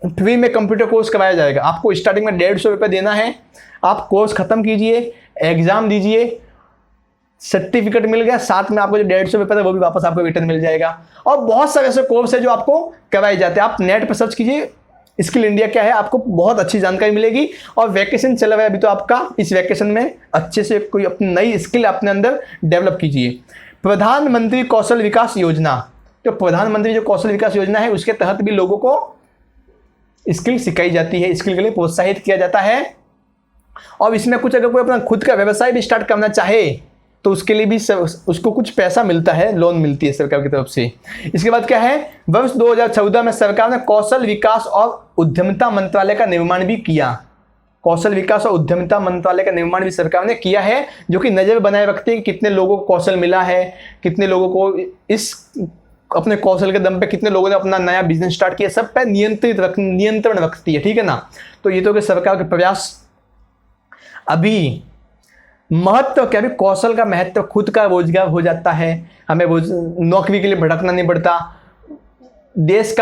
फ्री में कंप्यूटर कोर्स कराया जाएगा। आपको स्टार्टिंग में 150 रुपये देना है, आप कोर्स खत्म कीजिए, एग्जाम दीजिए, सर्टिफिकेट मिल गया, साथ में आपको जो 150 रुपये था वो भी वापस आपको रिटर्न मिल जाएगा। और बहुत सारे ऐसे कोर्स है जो आपको करवाए जाते हैं। आप नेट पर सर्च कीजिए स्किल इंडिया क्या है, आपको बहुत अच्छी जानकारी मिलेगी। और वैकेशन चल रहा है अभी, तो आपका इस वैकेशन में अच्छे से कोई अपनी नई स्किल अपने अंदर डेवलप कीजिए। प्रधानमंत्री कौशल विकास योजना, तो प्रधानमंत्री जो कौशल विकास योजना है उसके तहत भी लोगों को स्किल सिखाई जाती है, स्किल के लिए प्रोत्साहित किया जाता है। और इसमें कुछ अगर कोई अपना खुद का व्यवसाय भी स्टार्ट करना चाहे तो उसके लिए भी उसको कुछ पैसा मिलता है, लोन मिलती है सरकार की तरफ से। इसके बाद क्या है, वर्ष 2014 में सरकार ने कौशल विकास और उद्यमिता मंत्रालय का निर्माण भी किया। कौशल विकास और उद्यमिता मंत्रालय का निर्माण भी सरकार ने किया है, जो कि नजर बनाए रखते हैं कि कितने लोगों को कौशल मिला है, कितने लोगों को इस अपने कौशल के दम पे कितने लोगों ने अपना नया बिजनेस स्टार्ट किया, सब पे नियंत्रण रखती है। ठीक है ना। तो ये तो कि सरकार के प्रयास। अभी महत्व क्या, भी कौशल का महत्व, खुद का रोजगार हो जाता है, हमें नौकरी के लिए भटकना नहीं पड़ता, देश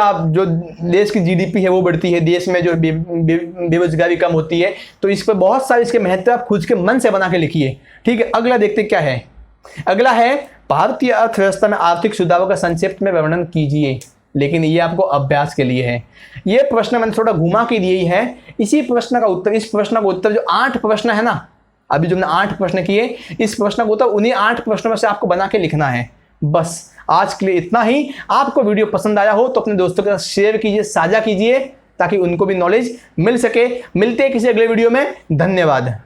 की जीडीपी है वो बढ़ती है, देश में जो बेरोजगारी कम होती है। तो इस पर बहुत सारे इसके महत्व आप खुद के मन से बना के लिखिए। ठीक है। अगला देखते क्या है, अगला है भारतीय अर्थव्यवस्था में आर्थिक सुधारों का संक्षिप्त में वर्णन कीजिए। लेकिन ये आपको अभ्यास के लिए है, ये प्रश्न मैंने थोड़ा घुमा के दिए ही है। इसी प्रश्न का उत्तर, इस प्रश्न का उत्तर जो 8 प्रश्न है ना, अभी जो हमने 8 प्रश्न किए, इस प्रश्न को उत्तर उन्हीं 8 प्रश्नों में से आपको बना के लिखना है। बस आज के लिए इतना ही। आपको वीडियो पसंद आया हो तो अपने दोस्तों के साथ शेयर कीजिए, साझा कीजिए, ताकि उनको भी नॉलेज मिल सके। मिलते हैं किसी अगले वीडियो में। धन्यवाद।